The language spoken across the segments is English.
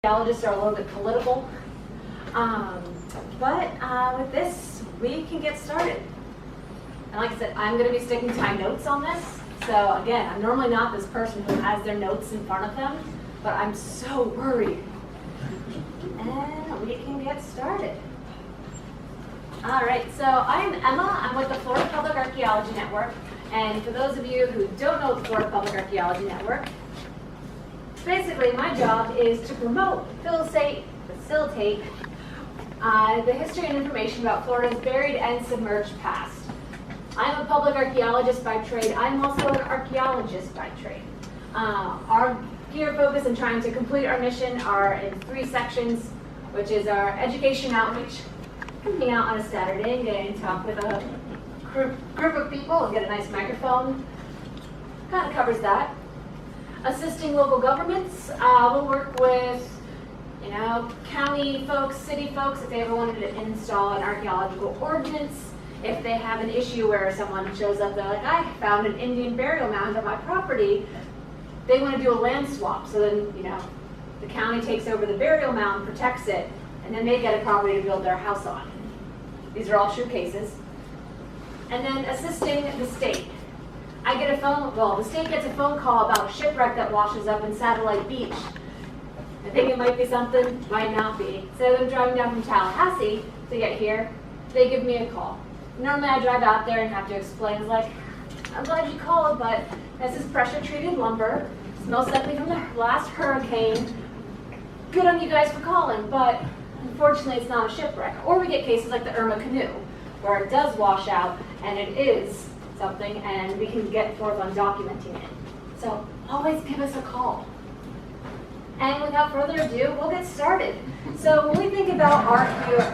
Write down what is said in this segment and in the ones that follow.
Archaeologists are a little bit political, but with this, we can get started. And like I said, I'm going to be sticking to my notes on this. So again, I'm normally not this person who has their notes in front of them, but I'm so worried. And we can get started. All right, so I'm Emma. I'm with the Florida Public Archaeology Network. And for those of you who don't know the Florida Public Archaeology Network, basically my job is to promote, facilitate the history and information about Florida's buried and submerged past. I'm a public archaeologist by trade. I'm also an archaeologist by trade. Our gear focus in trying to complete our mission are in 3 sections, which is our education outreach, coming out on a Saturday and getting to talk with a group of people and get a nice microphone. Kind of covers that. Assisting local governments. We'll work with, county folks, city folks, if they ever wanted to install an archaeological ordinance. If they have an issue where someone shows up, they're like, I found an Indian burial mound on my property. They want to do a land swap. So then, the county takes over the burial mound, protects it, and then they get a property to build their house on. These are all true cases. And then assisting the state. The state gets a phone call about a shipwreck that washes up in Satellite Beach. I think it might be something, might not be. So I'm driving down from Tallahassee to get here. They give me a call. Normally I drive out there and have to explain, I'm glad you called, but this is pressure-treated lumber. It's most likely from the last hurricane. Good on you guys for calling, but unfortunately it's not a shipwreck. Or we get cases like the Irma canoe, where it does wash out and it is something, and we can get forth on documenting it. So always give us a call. And without further ado, we'll get started. So when we think about our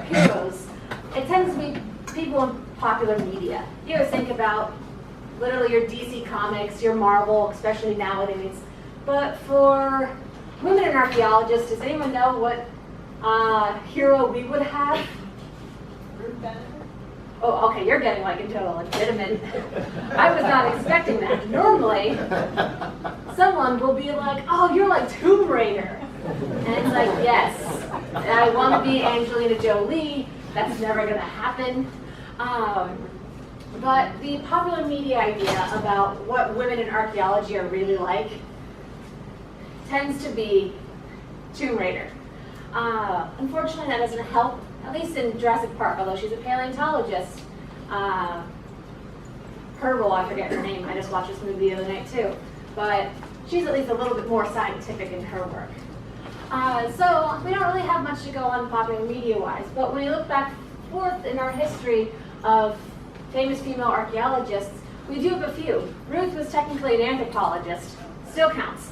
heroes, it tends to be people in popular media. You always think about literally your DC Comics, your Marvel, especially nowadays. But for women and archaeologists, does anyone know what hero we would have? Oh, okay, you're getting into a legitimate. I was not expecting that. Normally, someone will be like, oh, you're like Tomb Raider. And it's like, yes, I want to be Angelina Jolie. That's never going to happen. But the popular media idea about what women in archaeology are really like tends to be Tomb Raider. Unfortunately, that doesn't help, at least in Jurassic Park, although she's a paleontologist. Her role, I forget her name, I just watched this movie the other night too. But she's at least a little bit more scientific in her work. So we don't really have much to go on popular media-wise, but when you look back forth in our history of famous female archaeologists, we do have a few. Ruth was technically an anthropologist, still counts.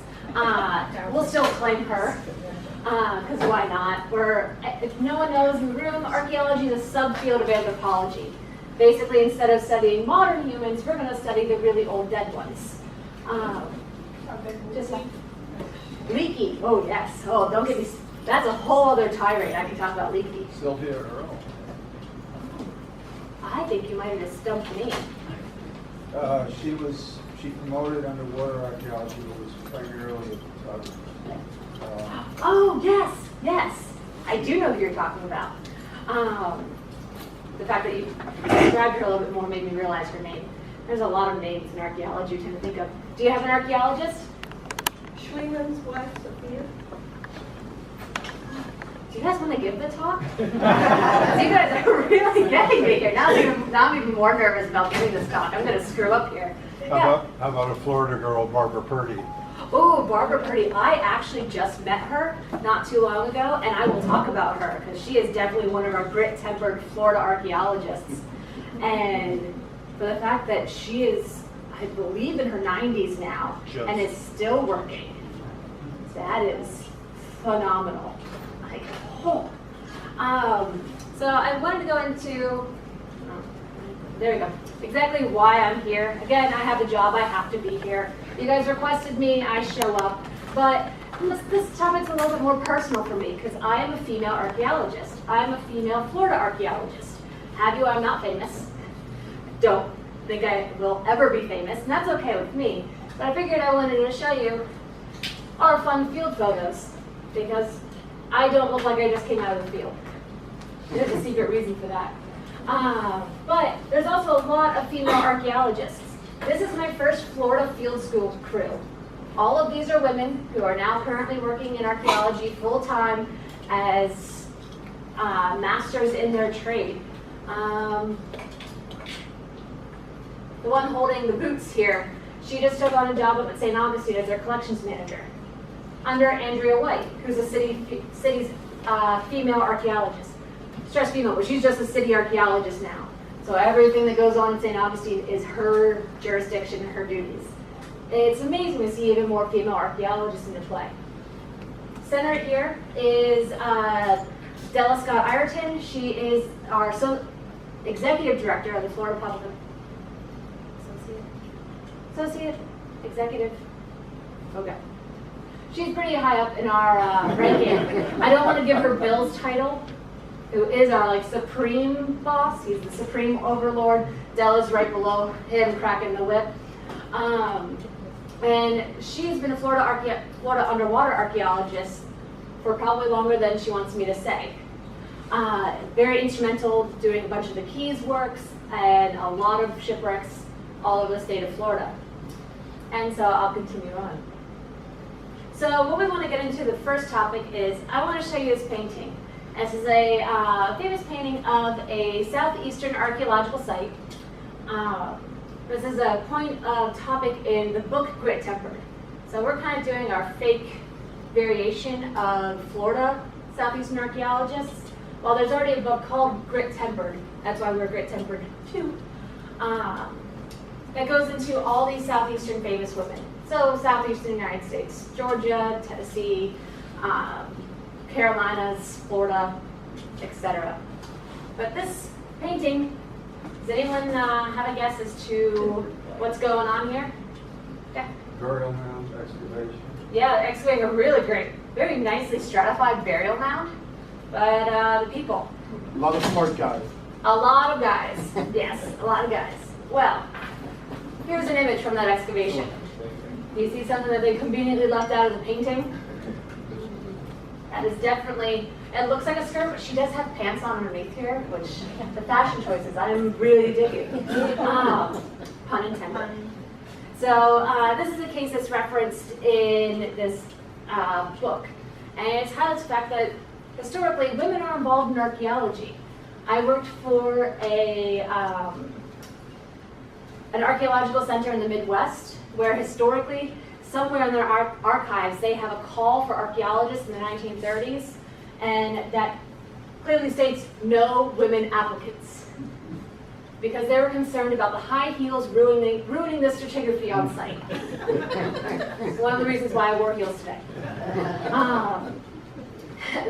We'll still claim her. Because why not? If no one knows in the room, archaeology is a subfield of anthropology. Basically, instead of studying modern humans, we're going to study the really old dead ones. Just like leaky. Oh, yes. Oh, don't get me. That's a whole other tirade. I can talk about leaky. Sylvia Earle. I think you might have just stumped me. She promoted underwater archaeology, but was primarily a photographer. Oh, yes. I do know who you're talking about. The fact that you described her a little bit more made me realize her name. There's a lot of names in archaeology you tend to think of. Do you have an archaeologist? Schwingman's wife, Sophia. Do you guys want to give the talk? You guys are really getting me here. Now I'm even more nervous about giving this talk. I'm going to screw up here. How about a Florida girl, Barbara Purdy? Oh, Barbara Purdy. I actually just met her not too long ago, and I will talk about her because she is definitely one of our grit-tempered Florida archaeologists. And for the fact that she is, I believe, in her 90s now and is still working, that is phenomenal. So I wanted to go into, there we go, exactly why I'm here. Again, I have a job, I have to be here. You guys requested me, I show up. But this topic's a little bit more personal for me because I am a female archaeologist. I am a female Florida archaeologist. I'm not famous. Don't think I will ever be famous, and that's okay with me. But I figured I wanted to show you our fun field photos because I don't look like I just came out of the field. There's a secret reason for that. But there's also a lot of female archaeologists. This is my first Florida field school crew. All of these are women who are now currently working in archaeology full-time as masters in their trade. The one holding the boots here, she just took on a job up at St. Augustine as their collections manager, under Andrea White, who's a city's female archaeologist. Stress female, but she's just a city archaeologist now. So everything that goes on in St. Augustine is her jurisdiction and her duties. It's amazing to see even more female archaeologists into play. Centered here is Della Scott Ireton. She is our executive director of the Florida Public Associate Executive. Okay. She's pretty high up in our ranking. I don't want to give her Bill's title, who is our supreme boss. He's the supreme overlord. Della's right below him, cracking the whip. And she's been a Florida underwater archaeologist for probably longer than she wants me to say. Very instrumental doing a bunch of the Keys works and a lot of shipwrecks all over the state of Florida. And so I'll continue on. So what we want to get into, the first topic is, I want to show you this painting. This is a famous painting of a southeastern archaeological site. This is a point of topic in the book Grit Tempered. So we're kind of doing our fake variation of Florida southeastern archaeologists. Well, there's already a book called Grit Tempered. That's why we're Grit Tempered too. That goes into all these southeastern famous women. So southeastern United States, Georgia, Tennessee, Carolinas, Florida, etc. But this painting, does anyone have a guess as to what's going on here? Yeah. Burial mound excavation. Yeah, excavating a really great, very nicely stratified burial mound. But the people. A lot of smart guys. A lot of guys. Yes, a lot of guys. Well, here's an image from that excavation. Do you see something that they conveniently left out of the painting? That is definitely, it looks like a skirt, but she does have pants on underneath here, which, the fashion choices, I'm really digging. Pun intended. So this is a case that's referenced in this book. And it's highlights the fact that historically women are involved in archaeology. I worked for an archaeological center in the Midwest, where historically, somewhere in their archives, they have a call for archaeologists in the 1930s, and that clearly states no women applicants, because they were concerned about the high heels ruining the stratigraphy on site. It's one of the reasons why I wore heels today.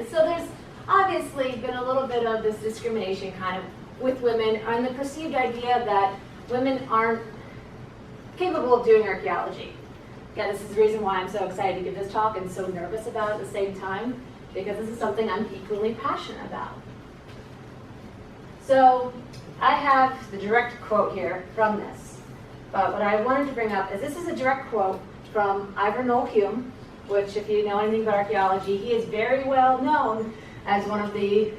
So there's obviously been a little bit of this discrimination kind of with women, and the perceived idea that women aren't capable of doing archaeology. Again, this is the reason why I'm so excited to give this talk and so nervous about it at the same time, because this is something I'm equally passionate about. So I have the direct quote here from this, but what I wanted to bring up is this is a direct quote from Ivor Noel Hume, which, if you know anything about archaeology, he is very well known as one of the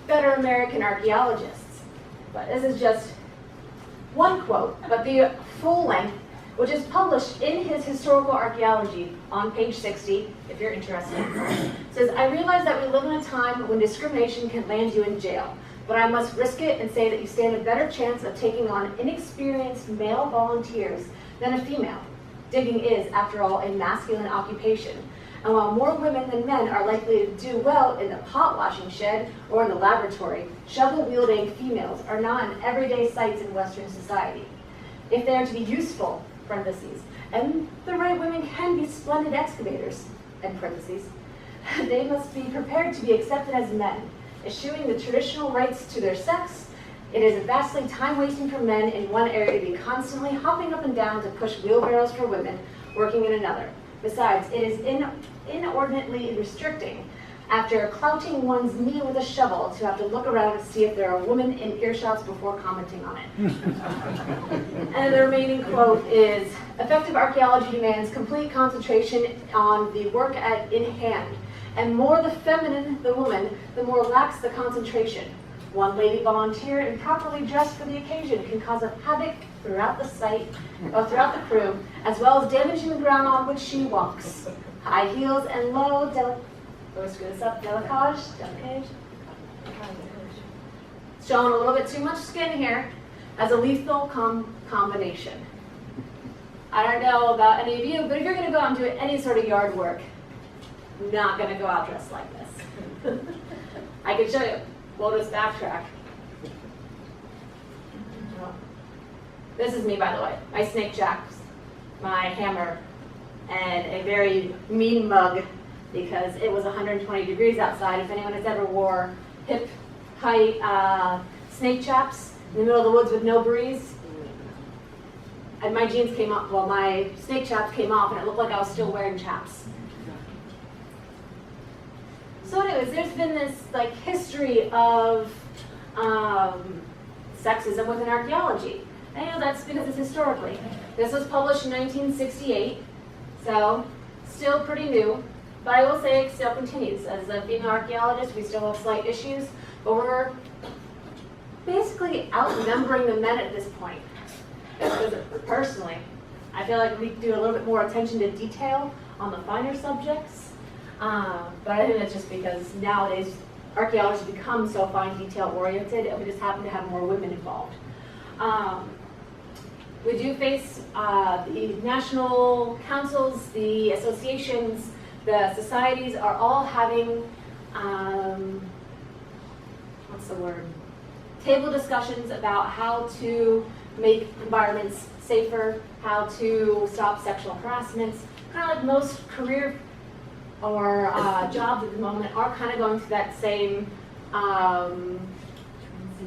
better American archaeologists. But this is just one quote, but the full length, which is published in his Historical Archaeology on page 60, if you're interested, says, "I realize that we live in a time when discrimination can land you in jail, but I must risk it and say that you stand a better chance of taking on inexperienced male volunteers than a female. Digging is, after all, a masculine occupation. And while more women than men are likely to do well in the pot washing shed or in the laboratory, shovel-wielding females are not in everyday sights in Western society. If they are to be useful, parentheses, and the right women can be splendid excavators, end parentheses, they must be prepared to be accepted as men, eschewing the traditional rights to their sex. It is vastly time-wasting for men in one area to be constantly hopping up and down to push wheelbarrows for women working in another. Besides, it is inordinately restricting, after clouting one's knee with a shovel, to have to look around and see if there are women in earshots before commenting on it." And the remaining quote is, "Effective archaeology demands complete concentration on the work in hand, And more the feminine the woman, the more lax the concentration. One lady volunteer improperly dressed for the occasion can cause a havoc throughout the site, or throughout the crew, as well as damaging the ground on which she walks. High heels and low, delicage, showing a little bit too much skin here as a lethal combination. I don't know about any of you, but if you're going to go out and do any sort of yard work, not going to go out dressed like this. I can show you. We'll just backtrack. This is me, by the way. My snake jacks, my hammer, and a very mean mug because it was 120 degrees outside. If anyone has ever wore hip height snake chaps in the middle of the woods with no breeze, and my jeans came off, well, my snake chaps came off, and it looked like I was still wearing chaps. So anyways, there's been this like history of sexism within archaeology. And you know, that's because it's historically. This was published in 1968, so still pretty new. But I will say it still continues. As a female archaeologist, we still have slight issues, but we're basically outnumbering the men at this point. Because personally, I feel like we do a little bit more attention to detail on the finer subjects. But I think that's just because nowadays archaeology becomes so fine detail oriented, and we just happen to have more women involved. We do face the national councils, the associations, the societies are all having, what's the word? Table discussions about how to make environments safer, how to stop sexual harassment. Kind of like most career or jobs at the moment are kind of going through that same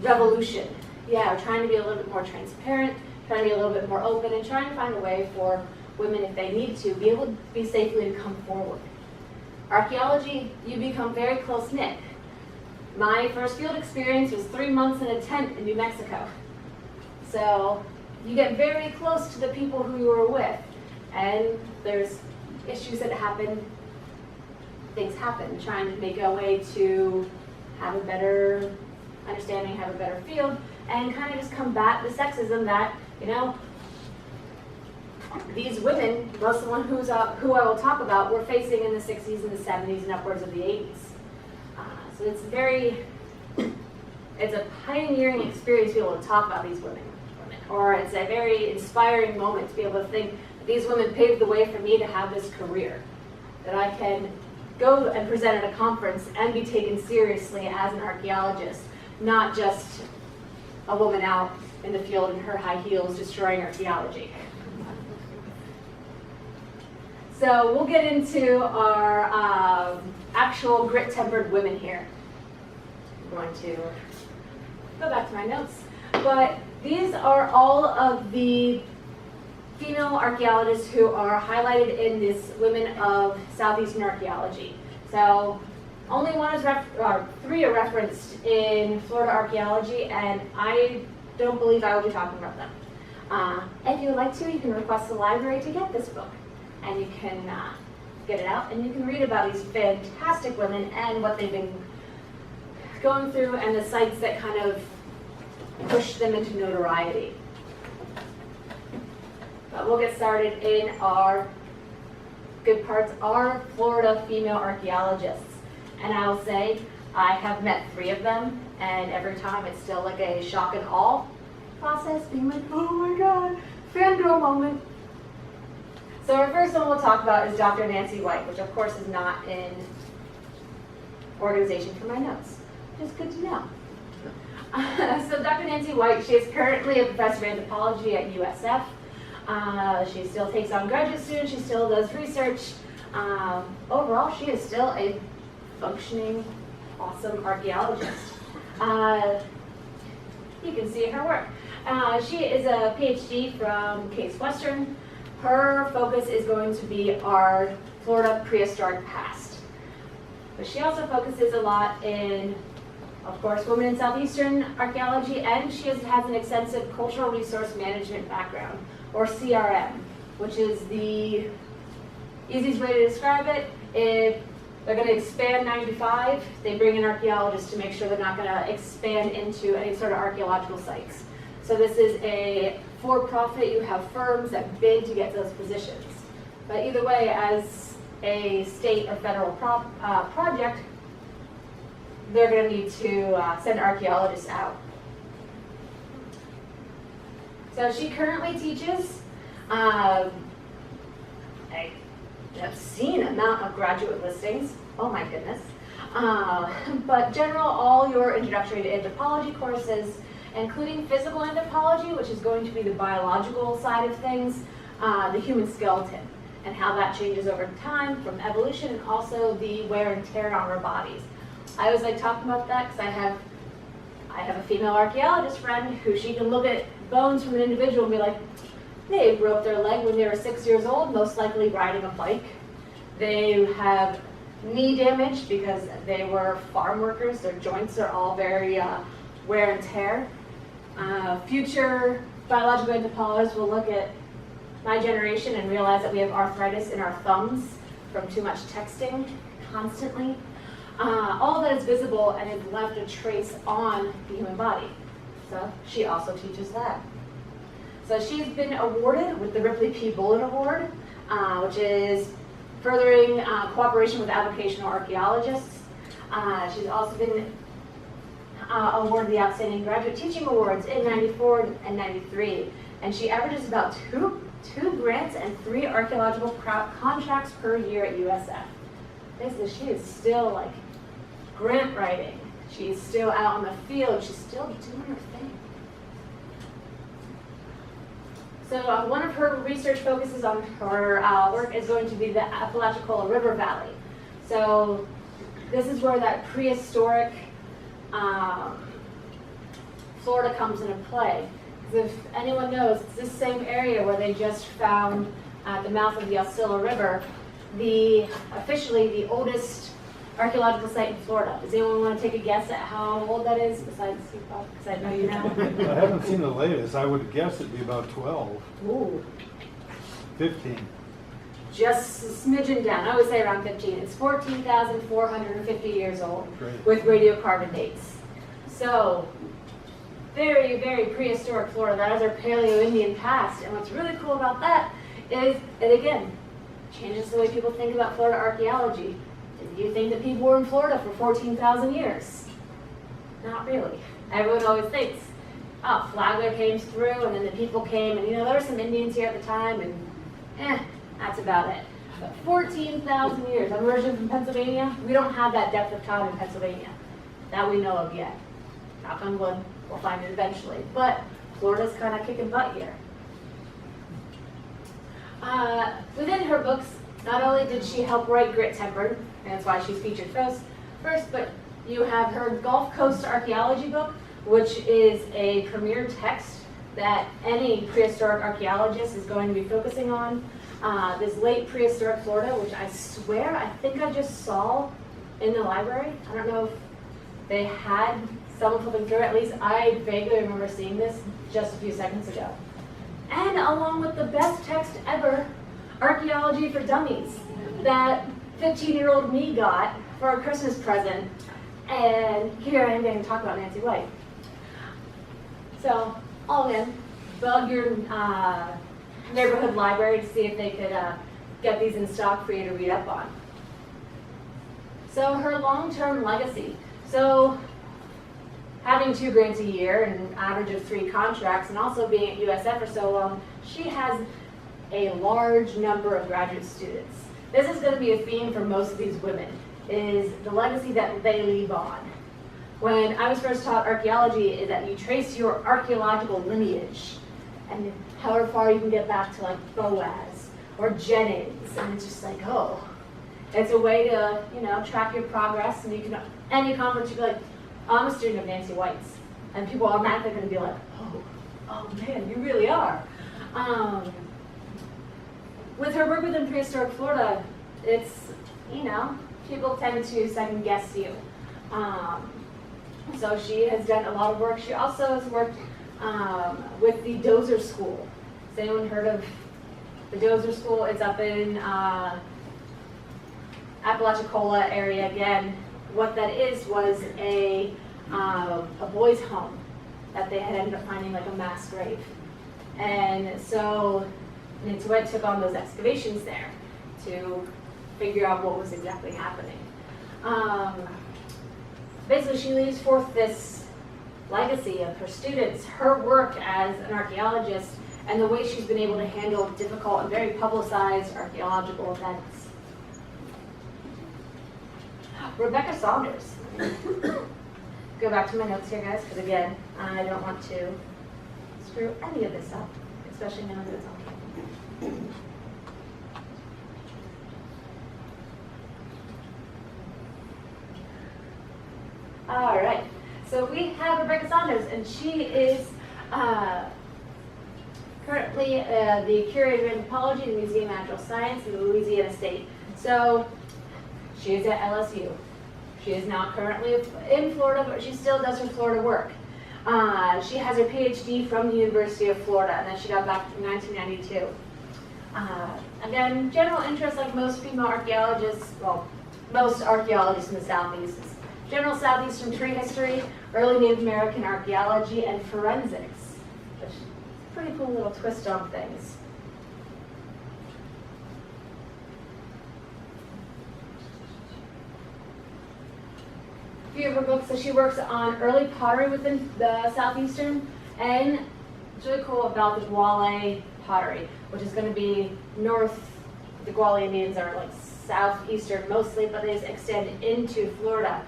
revolution. Yeah, we're trying to be a little bit more transparent, trying to be a little bit more open, and trying to find a way for women, if they need to, be able to be safely to come forward. Archaeology, you become very close-knit. My first field experience was 3 months in a tent in New Mexico. So you get very close to the people who you were with, and there's issues that happen, things happen, trying to make a way to have a better understanding, have a better field, and kind of just combat the sexism that, you know, these women, most of the ones who I will talk about, were facing in the 60s and the 70s and upwards of the 80s. So it's a pioneering experience to be able to talk about these women. Or it's a very inspiring moment to be able to think that these women paved the way for me to have this career. That I can go and present at a conference and be taken seriously as an archaeologist, not just a woman out in the field in her high heels destroying archaeology. So we'll get into our actual grit-tempered women here. I'm going to go back to my notes. But these are all of the female archaeologists who are highlighted in this Women of Southeastern Archaeology. So only three are referenced in Florida Archaeology, and I don't believe I will be talking about them. If you would like to, you can request the library to get this book, and you can get it out, and you can read about these fantastic women and what they've been going through and the sites that kind of push them into notoriety. But we'll get started in our good parts, our Florida female archaeologists. And I'll say, I have met 3 of them, and every time it's still like a shock and awe process, being like, oh my God, fangirl moment. So our first one we'll talk about is Dr. Nancy White, which of course is not in organization for my notes. Just good to know. So Dr. Nancy White, she is currently a professor of anthropology at USF. She still takes on graduate students, she still does research. Overall, she is still a functioning, awesome archaeologist. You can see her work. She is a PhD from Case Western. Her focus is going to be our Florida prehistoric past. But she also focuses a lot in, of course, women in Southeastern archaeology, and she has an extensive cultural resource management background, or CRM, which is the easiest way to describe it. If They're going to expand 95. They bring in archaeologists to make sure they're not going to expand into any sort of archaeological sites. So this is a for-profit. You have firms that bid to get those positions. But either way, as a state or federal project, they're going to need to send archaeologists out. So she currently teaches an obscene amount of graduate listings. Oh my goodness. But all your introductory to anthropology courses, including physical anthropology, which is going to be the biological side of things, the human skeleton, and how that changes over time from evolution, and also the wear and tear on our bodies. I always like talking about that because I have a female archaeologist friend who she can look at bones from an individual and be like, they broke their leg when they were 6 years old, most likely riding a bike. They have knee damage because they were farm workers. Their joints are all very wear and tear. Future biological anthropologists will look at my generation and realize that we have arthritis in our thumbs from too much texting constantly. All that is visible and has left a trace on the human body. So she also teaches that. So she's been awarded with the Ripley P. Bullitt Award, which is furthering cooperation with avocational archaeologists. She's also been awarded the Outstanding Graduate Teaching Awards in 94 and 93. And she averages about two grants and 3 archaeological contracts per year at USF. Basically, she is still like grant writing. She's still out on the field. She's still doing her thing. So one of her research focuses on her work is going to be the Apalachicola River Valley. So this is where that prehistoric Florida comes into play. Because if anyone knows, it's this same area where they just found at the mouth of the Osceola River officially the oldest archaeological site in Florida. Does anyone want to take a guess at how old that is besides you, Bob? Because I know you know. I haven't seen the latest. I would guess it'd be about 12, Ooh. 15. Just a smidgen down. I would say around 15. It's 14,450 years old. Great. With radiocarbon dates. So, very, very prehistoric Florida. That is our Paleo-Indian past. And what's really cool about that is, it again, changes the way people think about Florida archaeology. Do you think that people were in Florida for 14,000 years? Not really. Everyone always thinks, oh, Flagler came through and then the people came and there were some Indians here at the time and that's about it. But 14,000 years. I'm originally from Pennsylvania. We don't have that depth of time in Pennsylvania that we know of yet. Knock on wood, we'll find it eventually. But Florida's kind of kicking butt here. Within her books, not only did she help write Grit Tempered, and that's why she's featured first, but you have her Gulf Coast Archaeology book, which is a premier text that any prehistoric archaeologist is going to be focusing on. This late prehistoric Florida, which I swear, I think I just saw in the library. I don't know if they had someone flipping through it. At least I vaguely remember seeing this just a few seconds ago. And along with the best text ever, Archaeology for Dummies, that 15-year-old me got for a Christmas present. And here I am getting to talk about Nancy White. So, all in, bug your neighborhood library to see if they could get these in stock for you to read up on. So her long-term legacy. So having 2 grants a year and an average of 3 contracts and also being at USF for so long, she has a large number of graduate students. This is going to be a theme for most of these women, is the legacy that they leave on. When I was first taught archaeology, is that you trace your archaeological lineage and however far you can get back to like Boaz or Jennings, and it's just like, oh, it's a way to, track your progress, and you can, any conference, you can be like, oh, I'm a student of Nancy White's, and people are automatically going to be like, oh man, you really are. With her work within prehistoric Florida, it's, people tend to second guess you. So she has done a lot of work. She also has worked with the Dozer School. Has anyone heard of the Dozer School? It's up in Apalachicola area again. What that is was a boys' home that they had ended up finding like a mass grave. And so Deatrich took on those excavations there to figure out what was exactly happening. Basically, she leaves forth this legacy of her students, her work as an archaeologist, and the way she's been able to handle difficult and very publicized archaeological events. Rebecca Saunders. Go back to my notes here, guys, because again, I don't want to screw any of this up, especially now that it's on camera. All right, so we have Rebecca Saunders, and she is currently the curator of anthropology in the Museum of Natural Science in the Louisiana State. So she is at LSU. She is not currently in Florida, but she still does her Florida work. She has her PhD from the University of Florida, and then she got back in 1992. Again, general interest like most female archaeologists, well, most archaeologists in the Southeast, is general Southeastern tree history, early Native American archaeology, and forensics, which is a pretty cool little twist on things. A few of her books, so she works on early pottery within the Southeastern, and it's really cool about the Guale pottery, which is going to be north. The Guale Indians are like southeastern mostly, but they extend into Florida.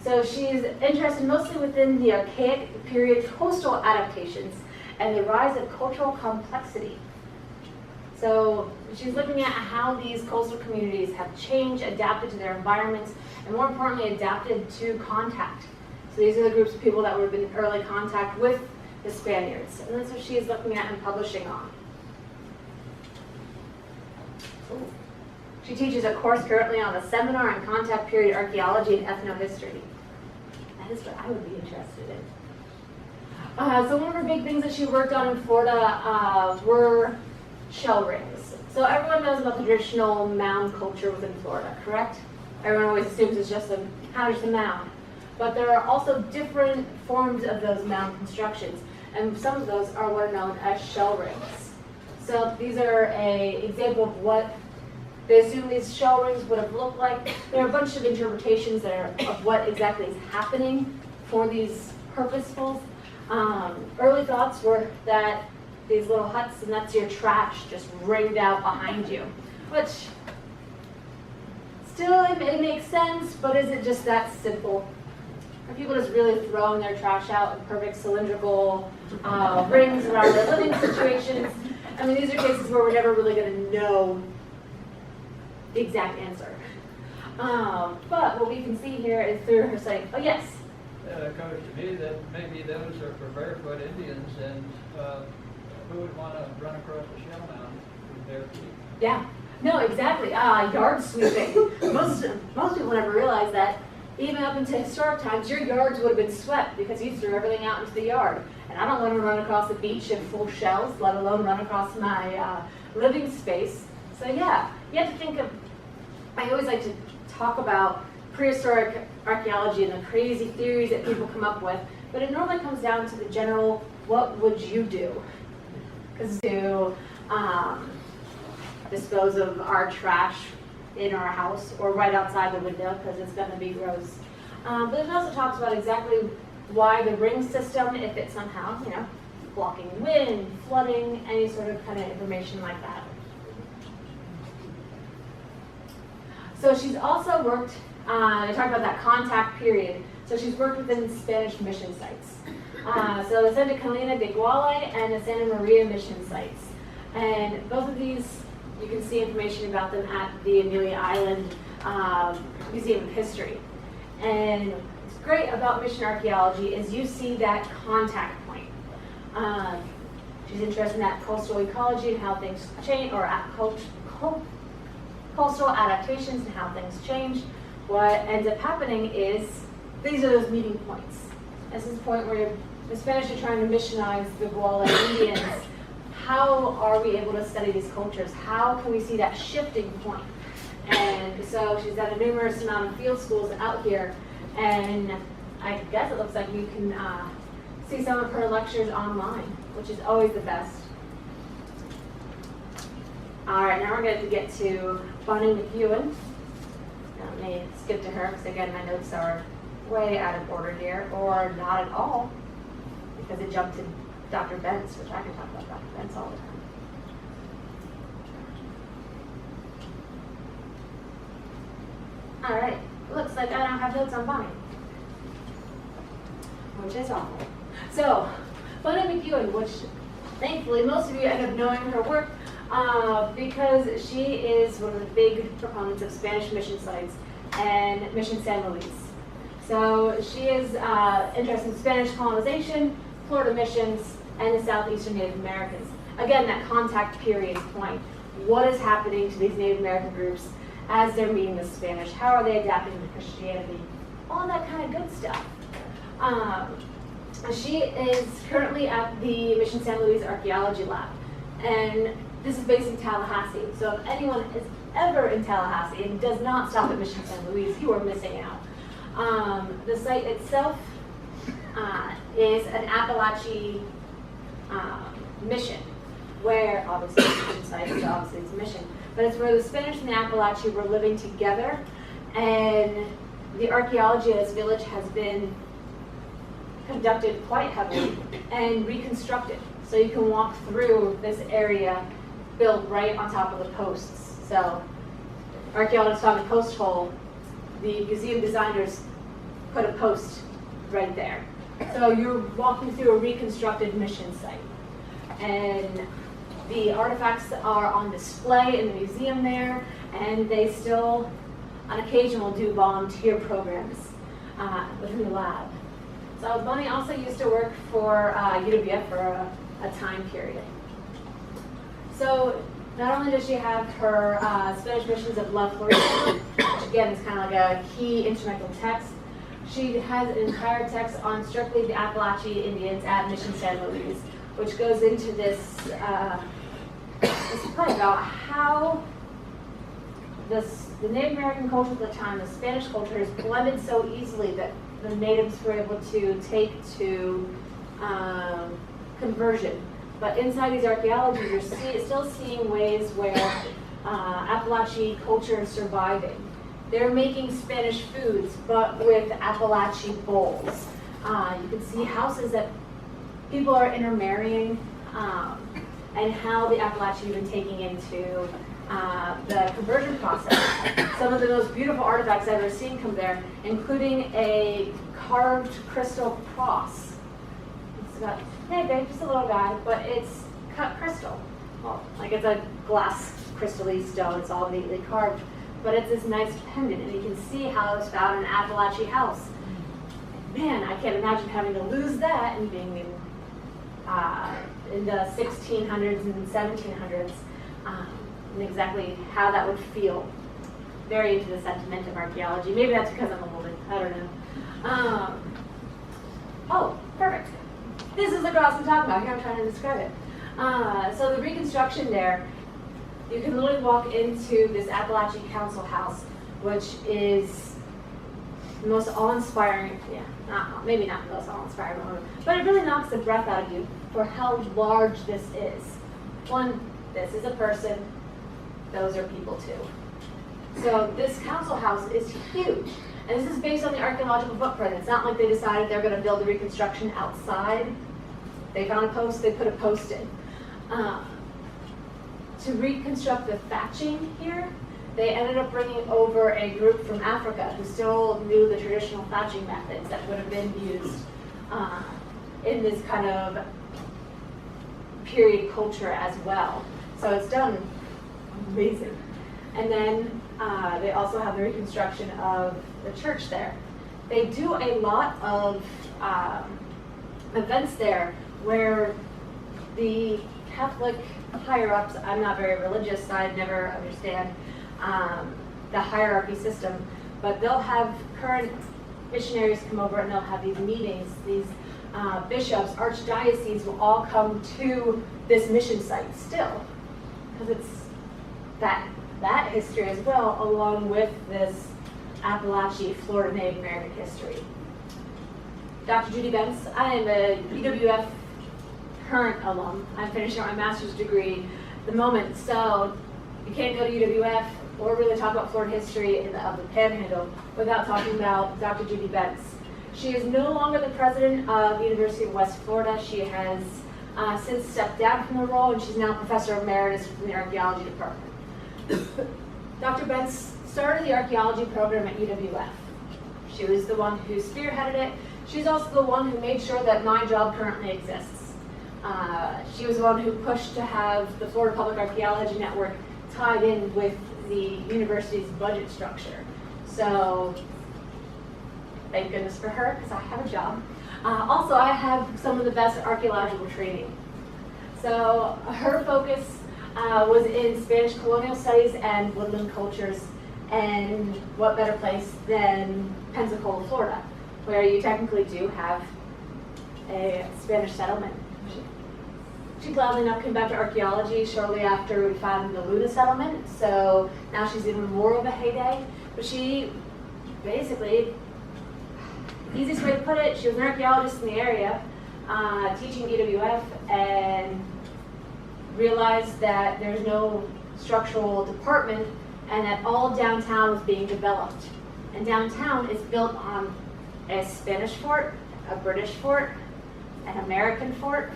So she's interested mostly within the archaic period coastal adaptations and the rise of cultural complexity. So she's looking at how these coastal communities have changed, adapted to their environments, and more importantly, adapted to contact. So these are the groups of people that were in early contact with the Spaniards, and that's what she is looking at and publishing on. Ooh. She teaches a course currently on the seminar on contact period archaeology and ethnohistory. That is what I would be interested in. So one of her big things that she worked on in Florida were shell rings. So everyone knows about the traditional mound culture within Florida, correct? Everyone always assumes it's just a mound. But there are also different forms of those mound constructions, and some of those are what are known as shell rings. So these are an example of what they assume these shell rings would have looked like. There are a bunch of interpretations of what exactly is happening for these purposefuls. Early thoughts were that these little huts, and that's your trash just ringed out behind you, which still it makes sense, but is it just that simple? Are people just really throwing their trash out in perfect cylindrical rings around their living situations? I mean, these are cases where we're never really going to know the exact answer. But what we can see here is through her saying, oh yes. It occurs to me that maybe those are for barefoot Indians, and who would want to run across the shell mound with bare feet? Yeah, no, exactly. Yard sweeping. Most people never realize that even up into historic times, your yards would have been swept because you threw everything out into the yard. And I don't want to run across the beach in full shells, let alone run across my living space. So yeah, you have to think of, I always like to talk about prehistoric archaeology and the crazy theories that people come up with, but it normally comes down to the general, what would you do? Because to dispose of our trash in our house or right outside the window because it's going to be gross. But it also talks about exactly why the ring system, if it's somehow, blocking wind, flooding, any sort of kind of information like that. So she's also worked, I talked about that contact period. So she's worked within Spanish mission sites. So the Santa Catalina de Guale and the Santa Maria mission sites. And both of these, you can see information about them at the Amelia Island Museum of History. And what's great about mission archaeology is you see that contact point. She's interested in that coastal ecology and how things change, or coastal adaptations and how things change. What ends up happening is, these are those meeting points. This is the point where the Spanish are trying to missionize the Guale Indians. How are we able to study these cultures? How can we see that shifting point? And so she's done a numerous amount of field schools out here, and I guess it looks like you can see some of her lectures online, which is always the best. All right, now we're going to get to Bonnie McEwan. Now, let me skip to her because again my notes are way out of order here, or not at all, because it jumped to Dr. Bense, which I can talk about Dr. Bense all the time. All right, looks like I don't have notes on Bonnie, which is awful. So, Bonnie McEwan, which thankfully most of you end up knowing her work because she is one of the big proponents of Spanish mission sites and Mission San Luis. So she is interested in Spanish colonization, Florida missions, and the southeastern Native Americans. Again, that contact period point. What is happening to these Native American groups as they're meeting the Spanish? How are they adapting to Christianity? All that kind of good stuff. She is currently at the Mission San Luis Archaeology Lab, and this is based in Tallahassee. So if anyone is ever in Tallahassee and does not stop at Mission San Luis, you are missing out. The site itself is an Apalachicola mission, where obviously it's a mission site, so obviously it's a mission, but it's where the Spanish and the Apalachi were living together, and the archaeology of this village has been conducted quite heavily and reconstructed. So you can walk through this area built right on top of the posts. So archaeologists found a post hole. The museum designers put a post right there. So you're walking through a reconstructed mission site. And the artifacts are on display in the museum there, and they still, on occasion, will do volunteer programs within the lab. So Bonnie also used to work for UWF for a time period. So not only does she have her Spanish Missions of Love Florida, which again is kind of like a key instrumental text, she has an entire text on strictly the Apalachi Indians at Mission San Luis, which goes into this point about how the Native American culture at the time, the Spanish culture, is blended so easily that the natives were able to take to conversion. But inside these archaeologies, you're still seeing ways where Apalachi culture is surviving. They're making Spanish foods, but with Apalachi bowls. You can see houses that people are intermarrying, and how the Apalachi have been taking into the conversion process. Some of the most beautiful artifacts I've ever seen come there, including a carved crystal cross. It's about, hey babe, just a little guy, but it's cut crystal. Well, like it's a glass crystal-y stone, it's all neatly carved, but it's this nice pendant, and you can see how it was found in an Apalachi house. Man, I can't imagine having to lose that and being in the 1600s and 1700s. And exactly how that would feel. Very into the sentiment of archaeology. Maybe that's because I'm a woman. I don't know. Oh, perfect. This is the cross I'm talking about. Here I'm trying to describe it. So the reconstruction there, you can literally walk into this Apalachi Council House, which is the most awe-inspiring, maybe not the most awe-inspiring moment, but it really knocks the breath out of you for how large this is. One, this is a person. Those are people too. So this council house is huge. And this is based on the archaeological footprint. It's not like they decided they're going to build the reconstruction outside. They found a post, they put a post in. To reconstruct the thatching here, they ended up bringing over a group from Africa who still knew the traditional thatching methods that would have been used in this kind of period culture as well. So it's done amazing. And then they also have the reconstruction of the church there. They do a lot of events there where the Catholic higher-ups, I'm not very religious, so I'd never understand the hierarchy system, but they'll have current missionaries come over and they'll have these meetings. These bishops, archdioceses will all come to this mission site still, because it's that that history as well, along with this Appalachian Florida Native American history. Dr. Judy Bense, I am a UWF current alum. I'm finishing my master's degree at the moment, so you can't go to UWF or really talk about Florida history of the Panhandle without talking about Dr. Judy Bense. She is no longer the president of the University of West Florida. She has since stepped down from the role, and she's now professor emeritus in the archaeology department. Dr. Bense started the archaeology program at UWF. She was the one who spearheaded it. She's also the one who made sure that my job currently exists. She was the one who pushed to have the Florida Public Archaeology Network tied in with the university's budget structure. So, thank goodness for her, because I have a job. Also, I have some of the best archaeological training. So, her focus was in Spanish colonial studies and woodland cultures, and what better place than Pensacola, Florida, where you technically do have a Spanish settlement. She gladly enough came back to archaeology shortly after we found the Luna settlement, so now she's even more of a heyday. But she basically, easiest way to put it, she was an archaeologist in the area, teaching UWF, and realized that there's no structural department and that all downtown was being developed. And downtown is built on a Spanish fort, a British fort, an American fort,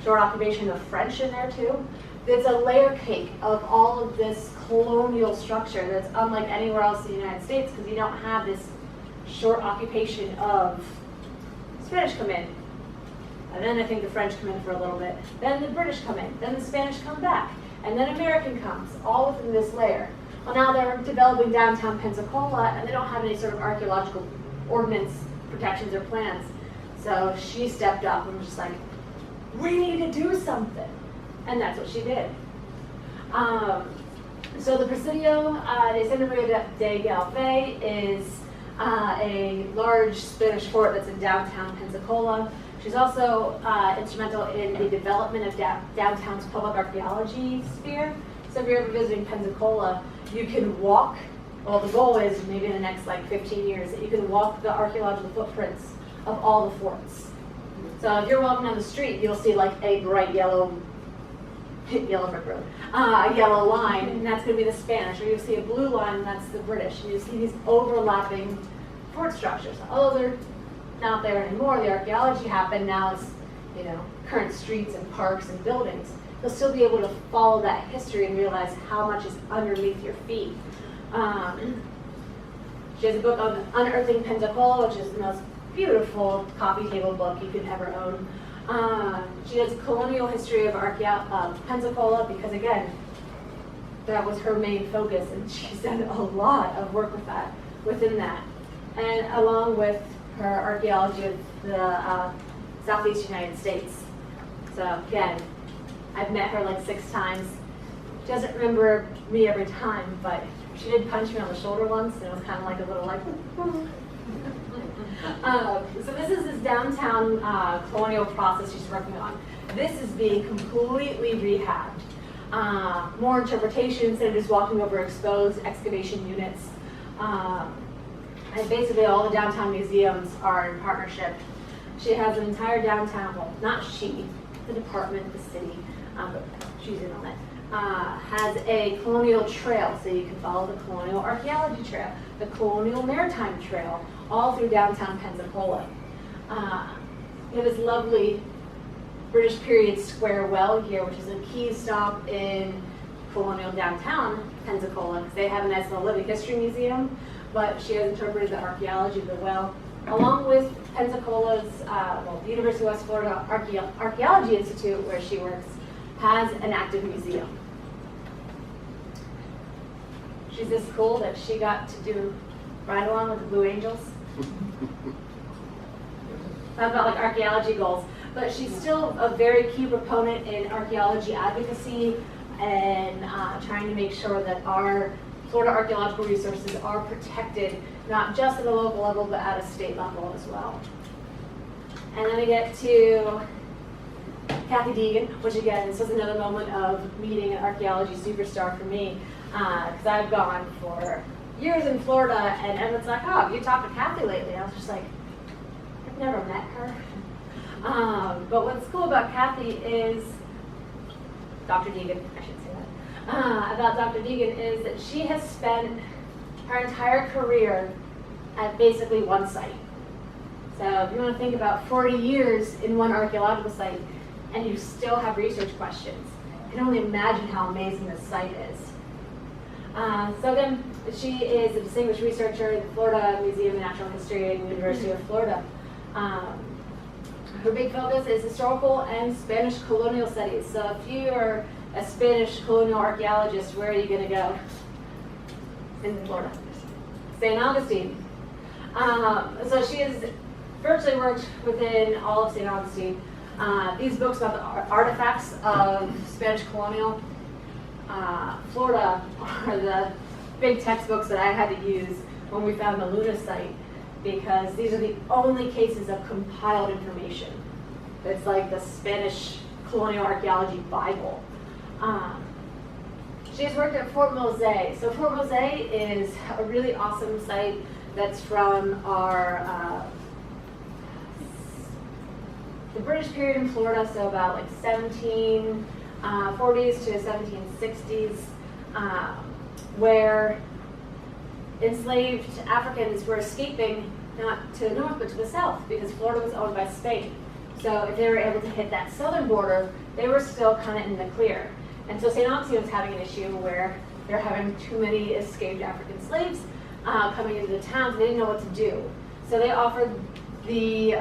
short occupation of French in there too. There's a layer cake of all of this colonial structure that's unlike anywhere else in the United States, because you don't have this short occupation of Spanish come in. And then I think the French come in for a little bit. Then the British come in. Then the Spanish come back. And then American comes, all within this layer. Well, now they're developing downtown Pensacola, and they don't have any sort of archaeological ordinance protections or plans. So she stepped up and was just like, we need to do something. And that's what she did. So the Presidio de Santa Maria de Galve is a large Spanish fort that's in downtown Pensacola. She's also instrumental in the development of downtown's public archaeology sphere. So if you're ever visiting Pensacola, you can walk, well, the goal is maybe in the next like 15 years that you can walk the archaeological footprints of all the forts. So if you're walking down the street, you'll see like a bright yellow brick road, a yellow line, and that's going to be the Spanish. Or you'll see a blue line, and that's the British. And you see these overlapping fort structures. Although they're not there anymore, the archaeology happened. Now it's, you know, current streets and parks and buildings. You'll still be able to follow that history and realize how much is underneath your feet. She has a book on unearthing Pensacola, which is the most beautiful coffee table book you could ever own. She does colonial history of Pensacola because, again, that was her main focus, and she's done a lot of work with that, within that. And along with her archaeology of the Southeast United States. So again, I've met her like 6 times. She doesn't remember me every time, but she did punch me on the shoulder once, and it was kind of like a little like, so this is this downtown colonial process she's working on. This is being completely rehabbed. More interpretation instead of just walking over exposed excavation units. And basically all the downtown museums are in partnership. She has an entire downtown, well, not she, the department, the city, but she's in on it, has a colonial trail, so you can follow the colonial archaeology trail, the colonial maritime trail, all through downtown Pensacola. We have this lovely British period square well here, which is a key stop in colonial downtown Pensacola, because they have a nice little living history museum, but she has interpreted the archaeology of the well, along with Pensacola's, the University of West Florida Archaeology Institute, where she works, has an active museum. She's this cool that she got to do ride along with the Blue Angels. Talk about like archaeology goals, but she's still a very key proponent in archaeology advocacy and trying to make sure that our Florida archaeological resources are protected, not just at a local level, but at a state level as well. And then we get to Kathy Deagan, which again, this was another moment of meeting an archaeology superstar for me, because I've gone for years in Florida, and everyone's like, oh, have you talked to Kathy lately? I was just like, I've never met her. But what's cool about Kathy is, Dr. Deagan, I should say that, about Dr. Deagan is that she has spent her entire career at basically one site. So if you want to think about 40 years in one archaeological site and you still have research questions, you can only imagine how amazing this site is. So again, she is a distinguished researcher at the Florida Museum of Natural History at the University of Florida. Her big focus is historical and Spanish colonial studies. So if you are a Spanish colonial archaeologist, where are you going to go? In Florida. St. Augustine. So she has virtually worked within all of St. Augustine. These books about the artifacts of Spanish colonial Florida are the big textbooks that I had to use when we found the Luna site, because these are the only cases of compiled information. It's like the Spanish colonial archaeology Bible. She's worked at Fort Mose. So Fort Mose is a really awesome site that's from our the British period in Florida, so about like 1740s to 1760s, where enslaved Africans were escaping not to the north but to the south, because Florida was owned by Spain. So if they were able to hit that southern border, they were still kind of in the clear. And so St. Augustine was having an issue where they're having too many escaped African slaves coming into the towns. They didn't know what to do. So they offered the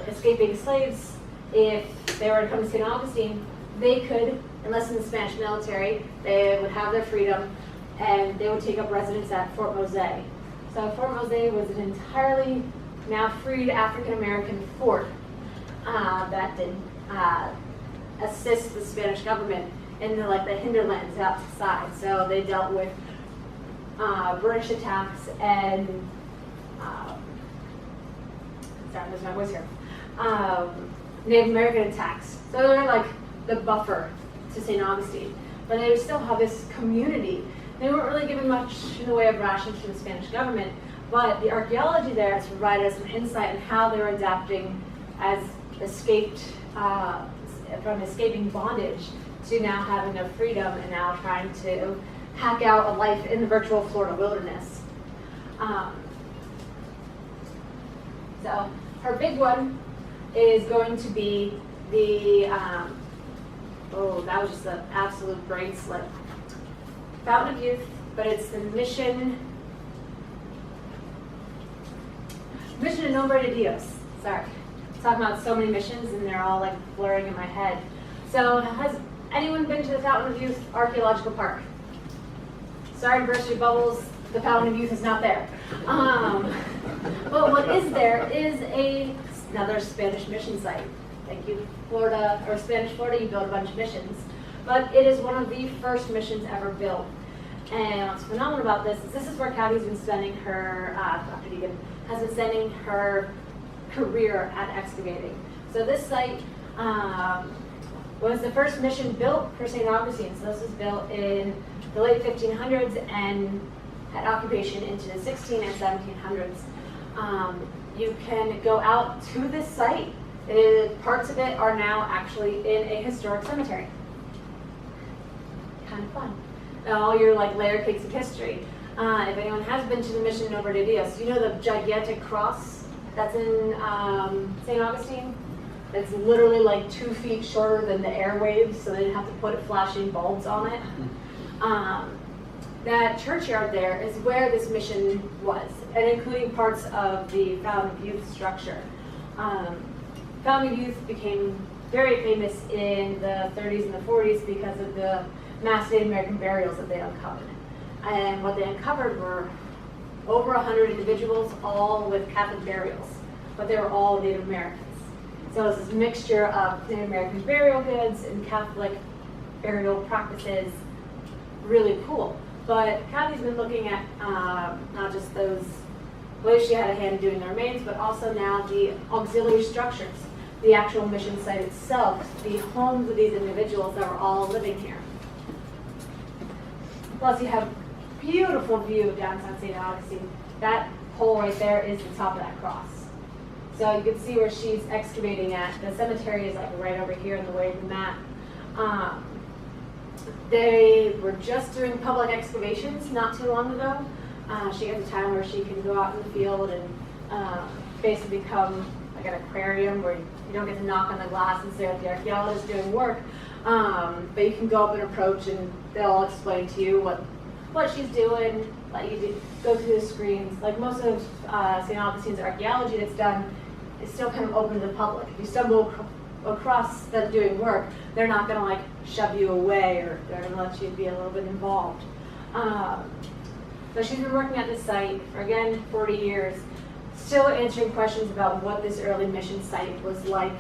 escaping slaves, if they were to come to St. Augustine, they could enlist in the Spanish military, they would have their freedom, and they would take up residence at Fort Mose. So Fort Mose was an entirely now freed African-American fort that did assist the Spanish government in the hinterlands outside. So they dealt with British attacks and sorry, there's my voice here. Native American attacks. So they're like the buffer to St. Augustine. But they would still have this community. They weren't really given much in the way of rations from the Spanish government, but the archaeology there has provided us an insight in how they were adapting as escaped from escaping bondage to now having their freedom and now trying to hack out a life in the virtual Florida wilderness. So her big one is going to be the, oh, that was just an absolute brain slip. Fountain of Youth, but it's the Mission de Nombre de Dios. Sorry. I'm talking about so many missions and they're all like blurring in my head. So has anyone been to the Fountain of Youth Archaeological Park? Sorry to burst your bubbles, the Fountain of Youth is not there. But what is there is another Spanish mission site. Thank you, Florida, or Spanish Florida, you built a bunch of missions. But it is one of the first missions ever built. And what's phenomenal about this is where Kathy's been spending her, Dr. Deagan, has been spending her career at excavating. So this site was the first mission built for St. Augustine. So this was built in the late 1500s and had occupation into the 16 and 1700s. You can go out to this site. Parts of it are now actually in a historic cemetery. Kind of fun. All your layer cakes of history. If anyone has been to the Mission Nombre de Dios, you know the gigantic cross that's in St. Augustine? It's literally 2 feet shorter than the airwaves, so they didn't have to put flashing bulbs on it. That churchyard there is where this mission was, and including parts of the Fountain of Youth structure. Fountain of Youth became very famous in the 30s and the 40s because of the mass Native American burials that they uncovered. And what they uncovered were over 100 individuals, all with Catholic burials, but they were all Native Americans. So it's this mixture of Native American burial goods and Catholic burial practices, really cool. But Kathy's been looking at not just those ways she had a hand in doing the remains, but also now the auxiliary structures. the actual mission site itself, the homes of these individuals that were all living here. Plus you have beautiful view of downtown St. Augustine. That hole right there is the top of that cross. So you can see where she's excavating at. The cemetery is like right over here in the way of the map. They were just doing public excavations not too long ago. She has a time where she can go out in the field and basically become like an aquarium where you don't get to knock on the glass and say, the archaeologist doing work. But you can go up and approach and they'll explain to you what she's doing, let you go through the screens. Like most of St. Augustine's archaeology that's done is still kind of open to the public. If you stumble across them doing work, they're not going to like shove you away, or they're going to let you be a little bit involved. So she's been working at this site for, again, 40 years, still answering questions about what this early mission site was like.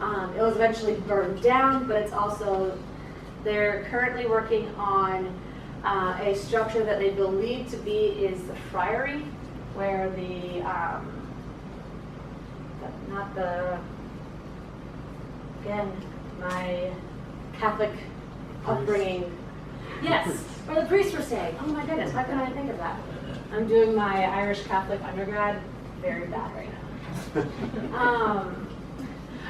It was eventually burned down, but it's also, they're currently working on a structure that they believe to be is the friary, where the, not the, again, my Catholic upbringing. Yes, where the priests were staying. Oh my goodness, why couldn't I think of that? I'm doing my Irish Catholic undergrad, very bad right now.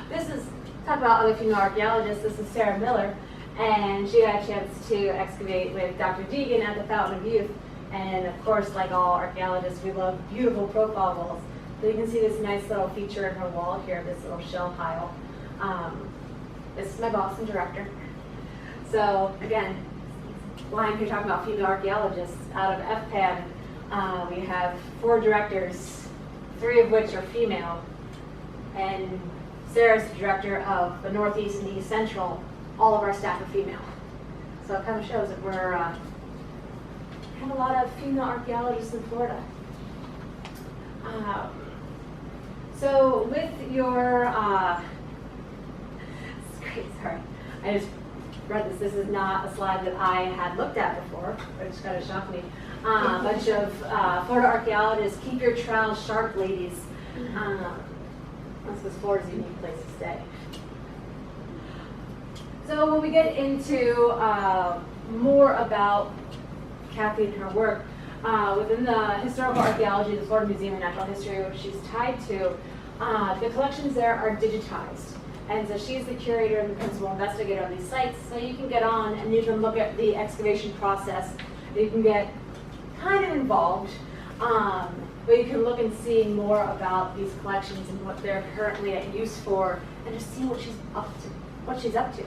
This is, talk about other female archaeologists, this is Sarah Miller, and she had a chance to excavate with Dr. Deagan at the Fountain of Youth. And of course, like all archaeologists, we love beautiful profile walls. So you can see this nice little feature in her wall here, this little shell pile. This is my boss and director. So again, why I'm here talking about female archaeologists. Out of FPAN, we have 4 directors, 3 of which are female. And Sarah's the director of the Northeast and East Central. All of our staff are female. So it kind of shows that we're have a lot of female archaeologists in Florida. So with your, sorry, I just read this. This is not a slide that I had looked at before, but it just kind of shocked me. A bunch of Florida archaeologists, keep your trowels sharp, ladies. That's because Florida's a unique place to stay. So when we get into more about Kathleen and her work, within the historical archaeology, the Florida Museum of Natural History, which she's tied to, the collections there are digitized. And so she's the curator and the principal investigator on these sites. So you can get on and you can look at the excavation process. You can get kind of involved, but you can look and see more about these collections and what they're currently at use for, and just see what she's up to.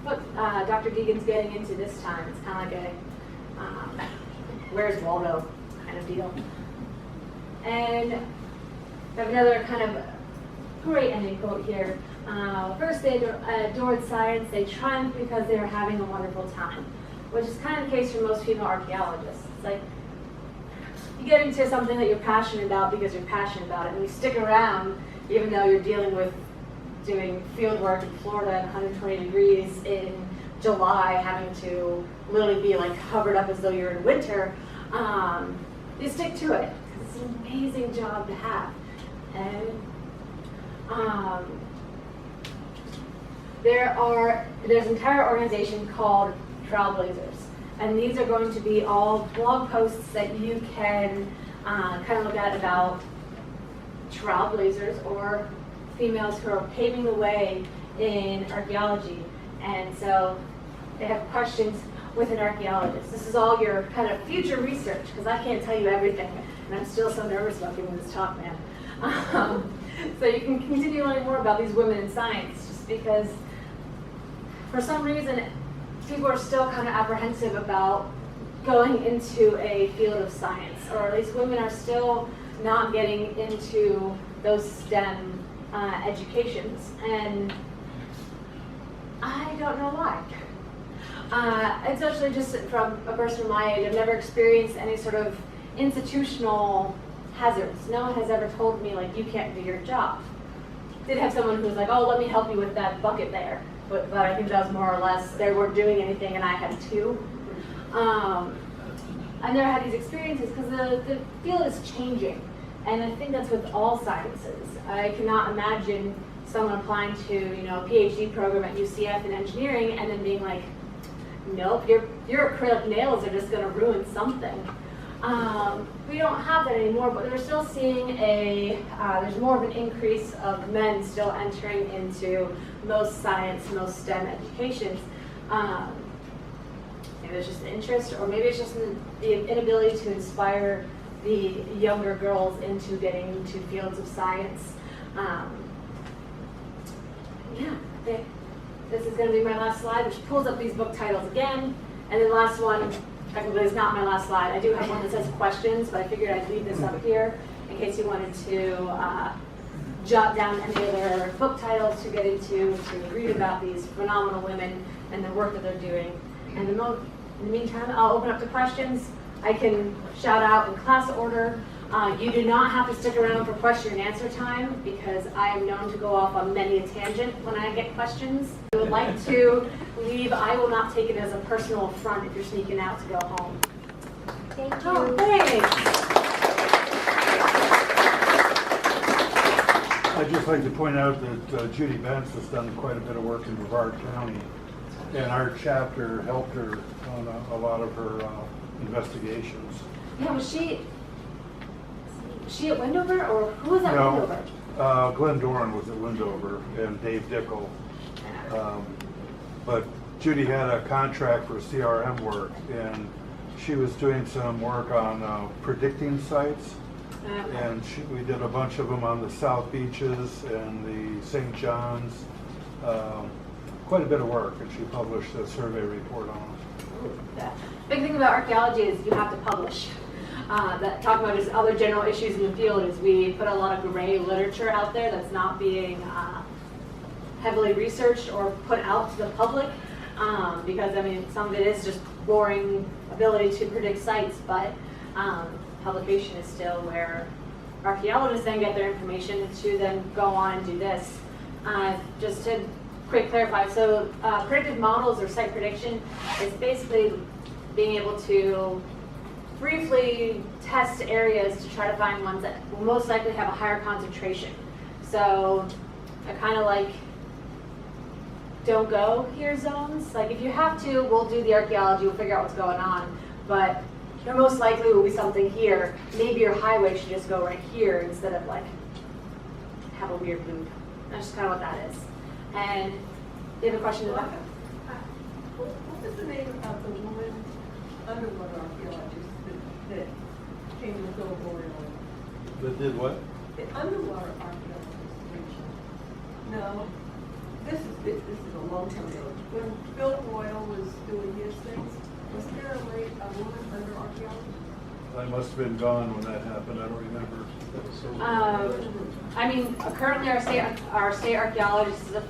What Dr. Deagan's getting into this time. It's kind of like a where's Waldo kind of deal. And we have another kind of great ending quote here. First, they adored science. They triumphed because they were having a wonderful time, which is kind of the case for most female archaeologists. It's like you get into something that you're passionate about because you're passionate about it, and you stick around even though you're dealing with doing field work in Florida at 120 degrees in July, having to literally be like covered up as though you're in winter. You stick to it because it's an amazing job to have. And there's an entire organization called Trailblazers, and these are going to be all blog posts that you can kind of look at about trailblazers or females who are paving the way in archaeology. And so they have questions with an archaeologist. This is all your kind of future research, because I can't tell you everything, and I'm still so nervous about giving this talk, man. So you can continue learning more about these women in science, just because for some reason people are still kind of apprehensive about going into a field of science, or at least women are still not getting into those STEM educations, and I don't know why. Especially just from a person my age, I've never experienced any sort of institutional hazards. No one has ever told me, like, you can't do your job. Did have someone who was like, oh, let me help you with that bucket there. But I think that was more or less, they weren't doing anything and I had to. I've never had these experiences because the field is changing. And I think that's with all sciences. I cannot imagine someone applying to, you know, a PhD program at UCF in engineering and then being like, nope, your acrylic nails are just gonna ruin something. We don't have that anymore, but we're still seeing there's more of an increase of men still entering into most science, most STEM educations. Maybe it's just the interest, or maybe it's just the inability to inspire the younger girls into getting into fields of science. Yeah, I think this is going to be my last slide, which pulls up these book titles again. And then the last one, technically, is not my last slide. I do have one that says questions, but I figured I'd leave this up here in case you wanted to jot down any other book titles to get into, to read about these phenomenal women and the work that they're doing. And in the meantime, I'll open up to questions. I can shout out in class order. You do not have to stick around for question and answer time because I am known to go off on many a tangent when I get questions. If you would like to leave, I will not take it as a personal affront if you're sneaking out to go home. Thank you. Oh, thanks. I'd just like to point out that Judy Bense has done quite a bit of work in Brevard County, and our chapter helped her on a lot of her investigations. Yeah, was she at Wendover, or who was at Wendover? No, Glenn Doran was at Wendover, and Dave Dickel. But Judy had a contract for CRM work, and she was doing some work on predicting sites. And we did a bunch of them on the South Beaches and the St. John's. Quite a bit of work, and she published a survey report on it. The big thing about archaeology is you have to publish. That talk about just other general issues in the field is we put a lot of gray literature out there that's not being heavily researched or put out to the public because I mean some of it is just boring ability to predict sites, but publication is still where archaeologists then get their information to then go on and do this. Just to quick clarify, so predictive models or site prediction is basically being able to briefly test areas to try to find ones that will most likely have a higher concentration. So I kind of like don't go here zones. Like if you have to, we'll do the archaeology, we'll figure out what's going on, but there most likely will be something here. Maybe your highway should just go right here instead of like have a weird loop. That's just kind of what that is. And you have a question about that? What was the name of the woman underwater archaeologist that came with Bill Boyle? That did what? The underwater archaeologist. No, this is a long time ago. When Bill Boyle was doing his things, was there a woman under archaeology? I must have been gone when that happened. I don't remember. I mean, currently our state archaeologist is a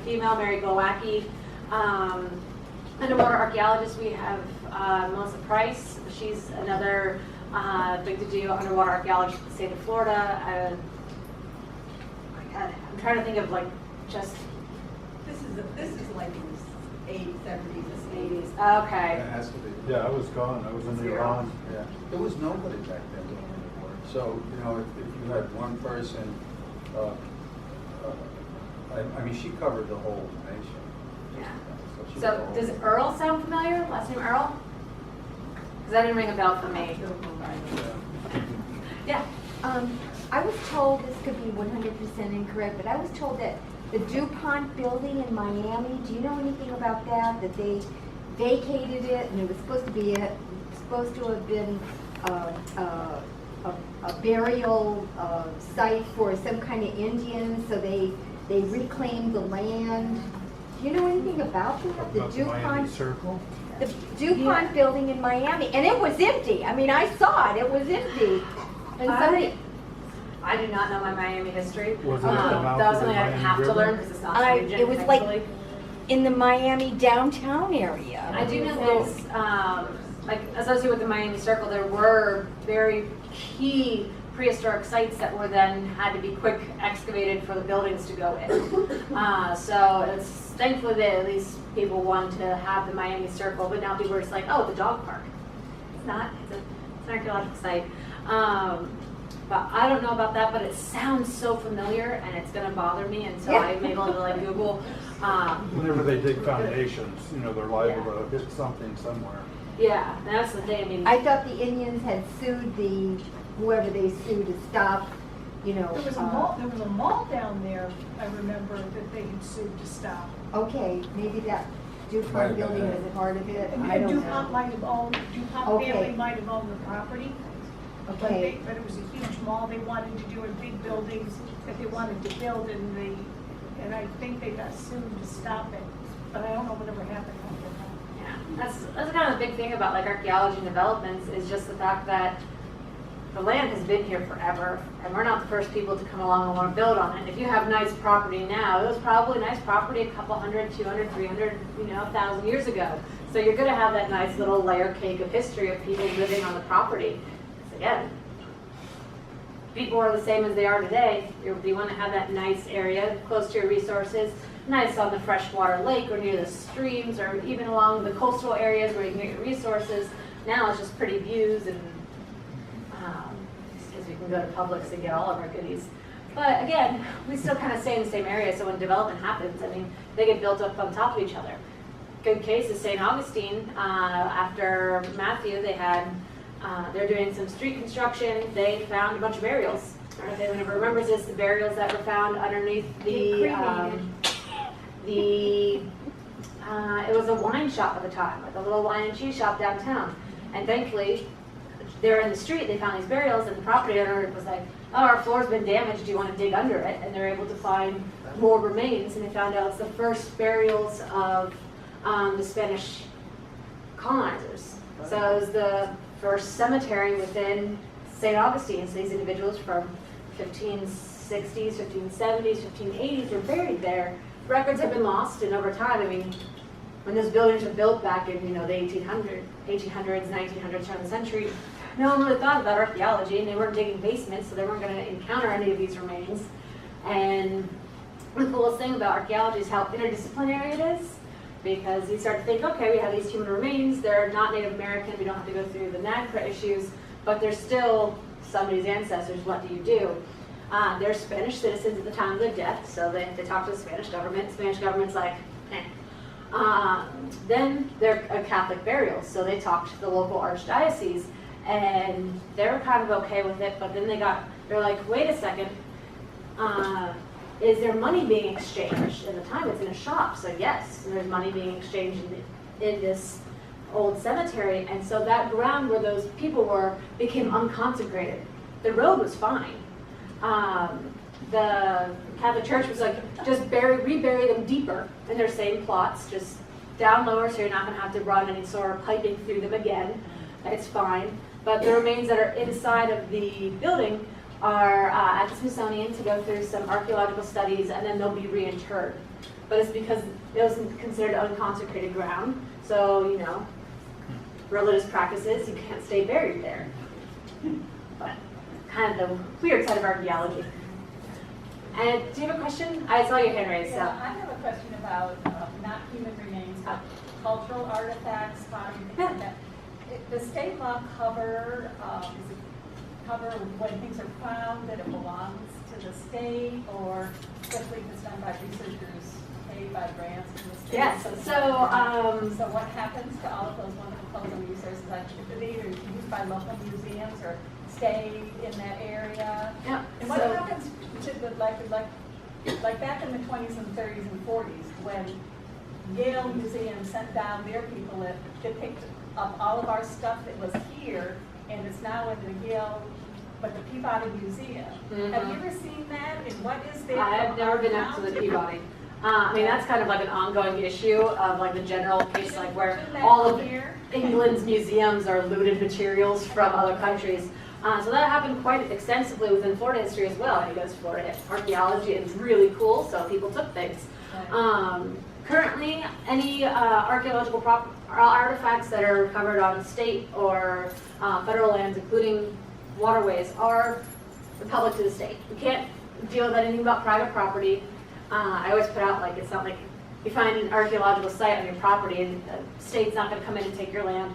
female, Mary Glowacki. Underwater archaeologist, we have Melissa Price. She's another big to do underwater archaeologist in the state of Florida. Oh my God, I'm trying to think of like just. This is like in the 80s, 70s, 80s. Okay. It has to be. Yeah, I was gone. I was in Iran. Yeah, there was nobody back then doing the work. So, you know, if you had one person, I mean, she covered the whole nation. Yeah. she did So all does of it. Earl sound familiar? Last name Earl? Because that didn't ring a bell for me. Yeah. I was told, this could be 100% incorrect, but I was told that the DuPont building in Miami, do you know anything about that? That they vacated it and it was supposed to have been a burial site for some kind of Indian, so they reclaimed the land. Do you know anything about that? About the Miami Circle? The DuPont building in Miami, and it was empty. I mean, I saw it, it was empty. And somebody, I do not know my Miami history. Was it at the mouth That was of the something I Miami have to River? learn because it's not region. it was like in the Miami downtown area. I do know that like associated with the Miami Circle, there were very key prehistoric sites that were then had to be quick excavated for the buildings to go in. So it's thankfully that at least people want to have the Miami Circle, but now people are just like, oh, the dog park. It's not. It's an archaeological site. But I don't know about that, but it sounds so familiar, and it's gonna bother me until I'm able to like Google. Whenever they dig foundations, you know, they're liable to hit something somewhere. Yeah, and that's the thing, I mean. I thought the Indians had sued whoever they sued to stop, you know. There was a mall down there, I remember, that they had sued to stop. Okay, maybe that DuPont building was a part of it, And I don't DuPont know. might have owned, DuPont Okay. family might have owned the property. Okay. But it was a huge mall, they wanted to do in big buildings that they wanted to build, and I think they got sued to stop it, but I don't know whatever happened after that. Yeah, that's kind of the big thing about like archaeology and developments is just the fact that the land has been here forever, and we're not the first people to come along and want to build on it. If you have nice property now, it was probably nice property a couple 100, 200, 300, 1,000 years ago. So you're going to have that nice little layer cake of history of people living on the property. Again, people are the same as they are today. You want to have that nice area close to your resources, nice on the freshwater lake or near the streams or even along the coastal areas where you can get your resources. Now it's just pretty views and because we can go to Publix and get all of our goodies. But again, we still kind of stay in the same area, so when development happens, I mean, they get built up on top of each other. Good case is St. Augustine. After Matthew, they're doing some street construction. They found a bunch of burials. I don't know if anyone ever remembers this, the burials that were found underneath it was a wine shop at the time, like a little wine and cheese shop downtown. And thankfully, they're in the street, they found these burials, and the property owner was like, oh, our floor's been damaged, do you want to dig under it? And they're able to find more remains, and they found out it's the first burials of the Spanish colonizers. So it was the first cemetery within St. Augustine. So these individuals from 1560s, 1570s, 1580s were buried there. Records have been lost, and over time, I mean, when those buildings were built back in, the 1800s, 1900s, turn of the century, no one really thought about archaeology, and they weren't digging basements, so they weren't going to encounter any of these remains. And the coolest thing about archaeology is how interdisciplinary it is, because you start to think, okay, we have these human remains, they're not Native American, we don't have to go through the NAGPRA issues, but they're still somebody's ancestors. What do you do? They're Spanish citizens at the time of their death, so they talk to the Spanish government. Spanish government's like, eh. Then they're a Catholic burial, so they talked to the local archdiocese, and they were kind of okay with it, but then they're like, wait a second, is there money being exchanged? At the time, it's in a shop, so yes, there's money being exchanged in this old cemetery, and so that ground where those people were became unconsecrated. The road was fine. The Catholic Church was like, just rebury them deeper in their same plots, just down lower, so you're not going to have to run any sort of piping through them again. It's fine. But the remains that are inside of the building are at the Smithsonian to go through some archaeological studies, and then they'll be reinterred. But it's because it was considered unconsecrated ground, so, religious practices, you can't stay buried there. But kind of the weird side of archaeology. And do you have a question? I saw your hand raised. So. Yeah, I have a question about not human remains, but cultural artifacts, pottery, things like that. Does state law cover, when things are found that it belongs to the state, or especially if it's done by researchers paid by grants from the state? Yes. So what happens to all of those wonderful cultural resources? Like, are they either used by local museums or stay in that area? Yeah. And what happens to the like back in the 20s and 30s and 40s when Yale Museum sent down their people that picked up all of our stuff that was here, and it's now in the Yale, but the Peabody Museum. Mm-hmm. Have you ever seen that? And what is there? I've never been up to the Peabody. I mean, that's kind of like an ongoing issue of like the general case, like where all of England's museums are looted materials from other countries. So that happened quite extensively within Florida history as well, because Florida archaeology is really cool, so people took things. Currently, any archaeological artifacts that are covered on state or federal lands, including waterways, are public to the state. We can't deal with anything about private property. I always put out, like, it's not like you find an archaeological site on your property and the state's not going to come in and take your land.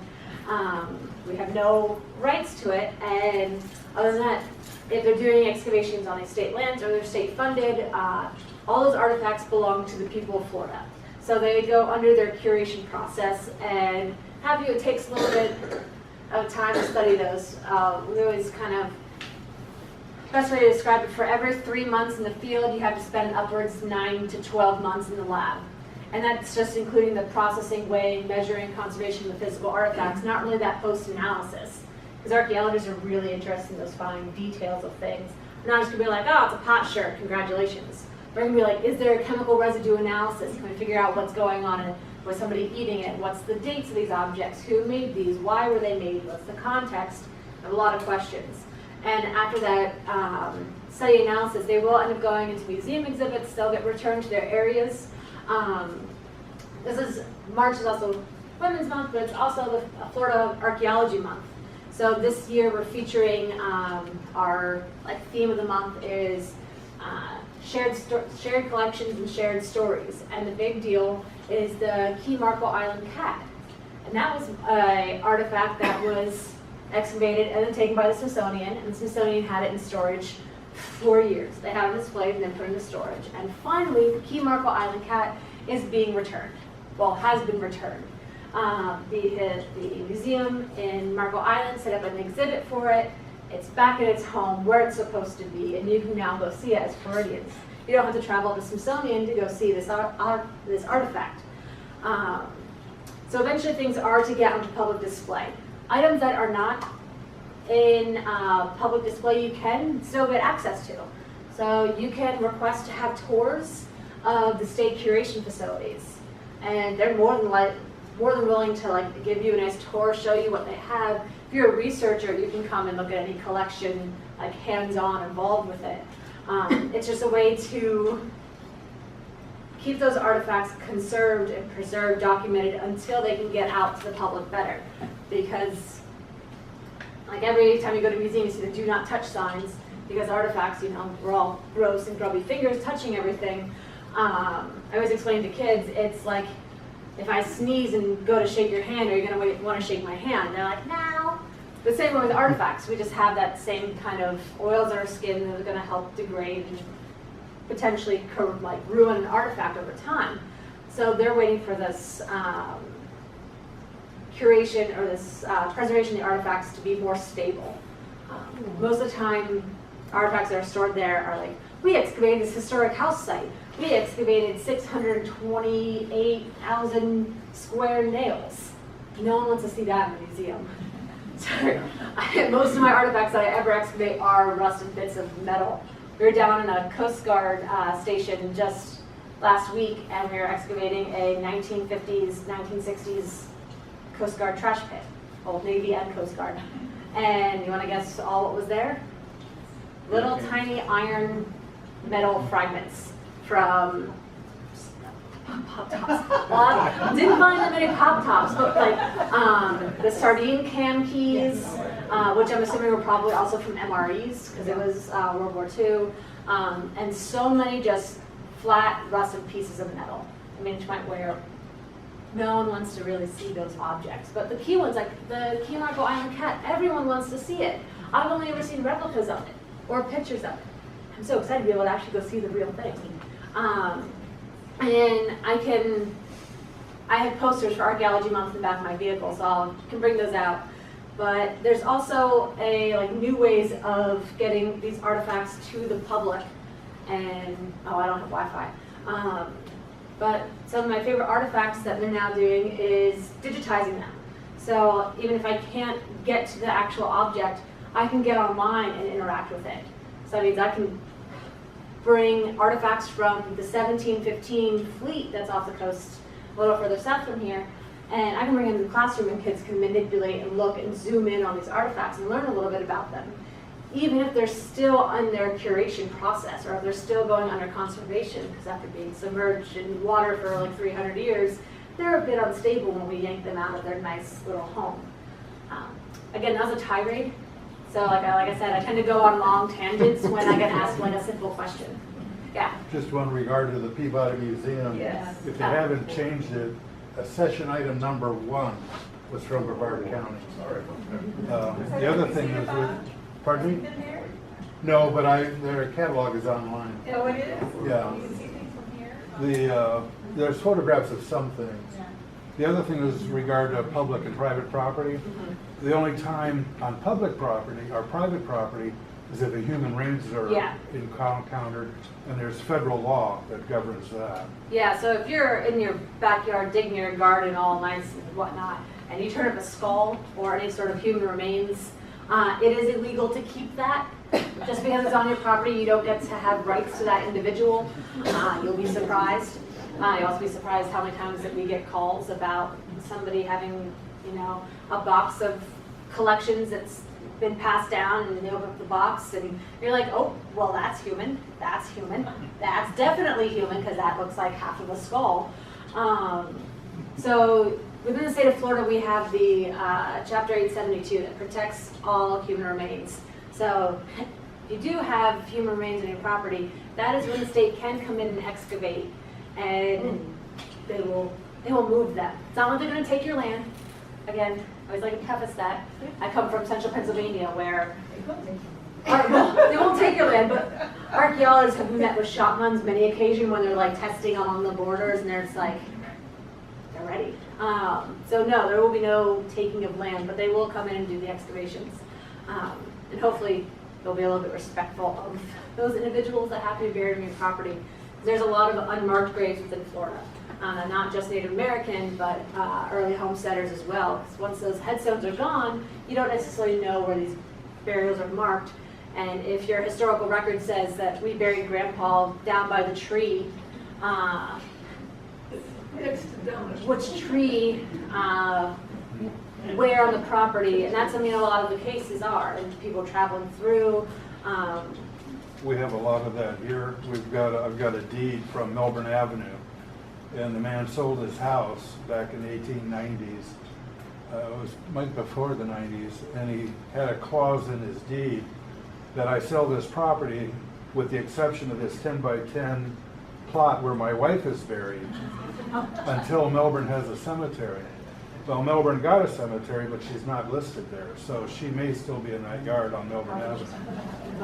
We have no rights to it, and other than that, if they're doing excavations on these state lands or they're state funded, all those artifacts belong to the people of Florida. So they go under their curation process, and it takes a little bit of time to study those. We always kind of, best way to describe it, for every 3 months in the field, you have to spend upwards 9 to 12 months in the lab. And that's just including the processing, weighing, measuring, conservation of the physical artifacts, not really that post-analysis. Because archaeologists are really interested in those fine details of things. We're not just gonna be like, oh, it's a pot shirt, congratulations. We're gonna be like, is there a chemical residue analysis? Can we figure out what's going on and was somebody eating it? What's the dates of these objects? Who made these? Why were they made? What's the context? A lot of questions. And after that study analysis, they will end up going into museum exhibits. They'll get returned to their areas. March is also Women's Month, but it's also the Florida Archaeology Month. So this year we're featuring our theme of the month is shared collections and shared stories. And the big deal is the Key Marco Island cat. And that was an artifact that was excavated and then taken by the Smithsonian, and the Smithsonian had it in storage for years. They had it displayed and then put it into storage. And finally, the Key Marco Island cat is being returned. Well, has been returned. The museum in Marco Island set up an exhibit for it. It's back at its home where it's supposed to be, and you can now go see it as Floridians. You don't have to travel to Smithsonian to go see this artifact. So eventually things are to get onto public display. Items that are not in public display you can still get access to. So you can request to have tours of the state curation facilities, and they're more than willing to give you a nice tour, show you what they have. If you're a researcher, you can come and look at any collection, hands-on, involved with it. It's just a way to keep those artifacts conserved and preserved, documented until they can get out to the public better. Because every time you go to a museum, you see the do not touch signs, because artifacts, we're all gross and grubby fingers touching everything. I always explain to kids, it's like if I sneeze and go to shake your hand, are you going to want to shake my hand? They're like, no. The same way with artifacts. We just have that same kind of oils on our skin that are going to help degrade and potentially ruin an artifact over time. So they're waiting for this curation or this preservation of the artifacts to be more stable. Most of the time, artifacts that are stored there are we excavated this historic house site. We excavated 628,000 square nails. No one wants to see that in the museum. Sorry. Most of my artifacts that I ever excavate are rusted bits of metal. We were down in a Coast Guard station just last week, and we were excavating a 1950s, 1960s Coast Guard trash pit, Old Navy and Coast Guard. And you want to guess all what was there? Little tiny iron metal fragments from Pop Tops. Well, didn't find that many Pop Tops, but the sardine can keys, which I'm assuming were probably also from MREs because it was World War II, and so many just flat, rusted pieces of metal. I mean, you might wear. No one wants to really see those objects, but the key ones, like the Key Marco Island cat, everyone wants to see it. I've only ever seen replicas of it or pictures of it. I'm so excited to be able to actually go see the real thing. And I have posters for Archaeology Month in the back of my vehicle, so I can bring those out. But there's also new ways of getting these artifacts to the public. And I don't have Wi-Fi. But some of my favorite artifacts that they're now doing is digitizing them. So even if I can't get to the actual object, I can get online and interact with it. So that means I can bring artifacts from the 1715 fleet that's off the coast a little further south from here, and I can bring them to the classroom and kids can manipulate and look and zoom in on these artifacts and learn a little bit about them. Even if they're still in their curation process or if they're still going under conservation, because after being submerged in water for 300 years, they're a bit unstable when we yank them out of their nice little home. Again, that was a tirade. So like I said, I tend to go on long tangents when I get asked a simple question. Yeah. Just one regard to the Peabody Museum. Yes. If you haven't changed it, session item number 1 was from Brevard County. The other thing is, pardon me? No, but their catalog is online. Oh, it is? Yeah. You can see things from here? There's photographs of some things. Yeah. The other thing is regard to public and private property. The only time on public property or private property is if a human remains are encountered, and there's federal law that governs that. Yeah, so if you're in your backyard digging your garden all nice and whatnot, and you turn up a skull or any sort of human remains, it is illegal to keep that. Just because it's on your property, you don't get to have rights to that individual. You'll be surprised. You'll also be surprised how many times that we get calls about somebody having, you know, a box of collections that's been passed down, and they open up the box and you're like, oh, well, that's human, that's definitely human, because that looks like half of a skull. So within the state of Florida, we have the Chapter 872 that protects all human remains. So if you do have human remains on your property, that is when the state can come in and excavate, and they will move them. It's not like they're going to take your land. Again, I always like to preface that. I come from central Pennsylvania, where they won't take your land, but archaeologists have met with shotguns many occasions when they're like testing along the borders, and they're just like, they're ready. So no, there will be no taking of land, but they will come in and do the excavations. And hopefully they'll be a little bit respectful of those individuals that have to be buried on your property. There's a lot of unmarked graves within Florida. Not just Native American, but early homesteaders as well. Because once those headstones are gone, you don't necessarily know where these burials are marked. And if your historical record says that we buried Grandpa down by the tree, which tree, where on the property, and that's, I mean, a lot of the cases are, and people traveling through. We have a lot of that here. I've got a deed from Melbourne Avenue, and the man sold his house back in the 1890s. It was much before the 90s, and he had a clause in his deed that I sell this property with the exception of this 10 by 10 plot where my wife is buried until Melbourne has a cemetery. Well, Melbourne got a cemetery, but she's not listed there, so she may still be in that yard on Melbourne Avenue.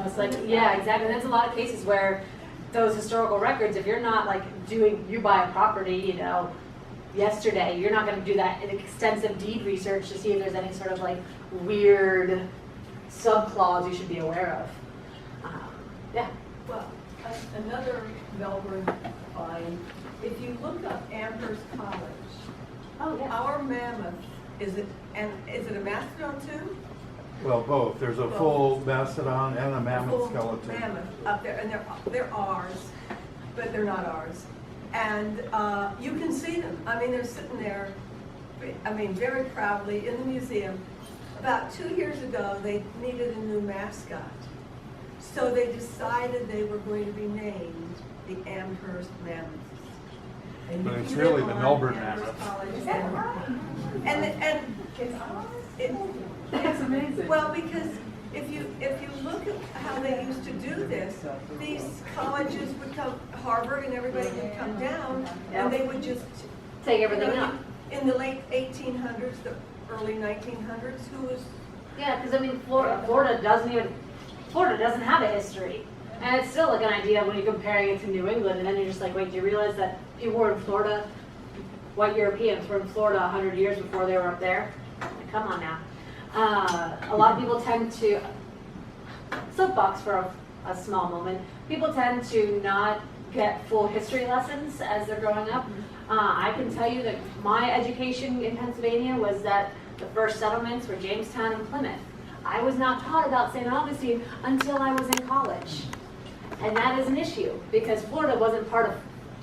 It's like, yeah, exactly. And there's a lot of cases where those historical records, if you're not like you buy a property, you know, yesterday, you're not going to do that in extensive deed research to see if there's any sort of like weird subclause you should be aware of. Yeah. Well, another Melbourne find, if you look up Amherst College, Oh, yeah. our mammoth, is it a mastodon too? Well, both. There's a full mastodon and a mammoth Full skeleton. mammoth up there, and they're ours, but they're not ours. And you can see them. I mean, they're sitting there, I mean, very proudly in the museum. About 2 years ago, they needed a new mascot. So they decided they were going to be named the Amherst Mammoths. And But you it's can really go the on Melbourne Amherst Mammoth. College Is that right? And That's amazing. well, because if you look at how they used to do this, these colleges would come, Harvard and everybody would come down, and they would just Take everything you know, up. in the late 1800s, the early 1900s, who was Yeah, because I mean, Florida doesn't have a history. And it's still like an idea when you're comparing it to New England, and then you're just like, wait, do you realize that people were in Florida, white Europeans were in Florida 100 years before they were up there? Like, come on now. A lot of people tend to, soapbox for a small moment, people tend to not get full history lessons as they're growing up. I can tell you that my education in Pennsylvania was that the first settlements were Jamestown and Plymouth. I was not taught about St. Augustine until I was in college. And that is an issue, because Florida wasn't part of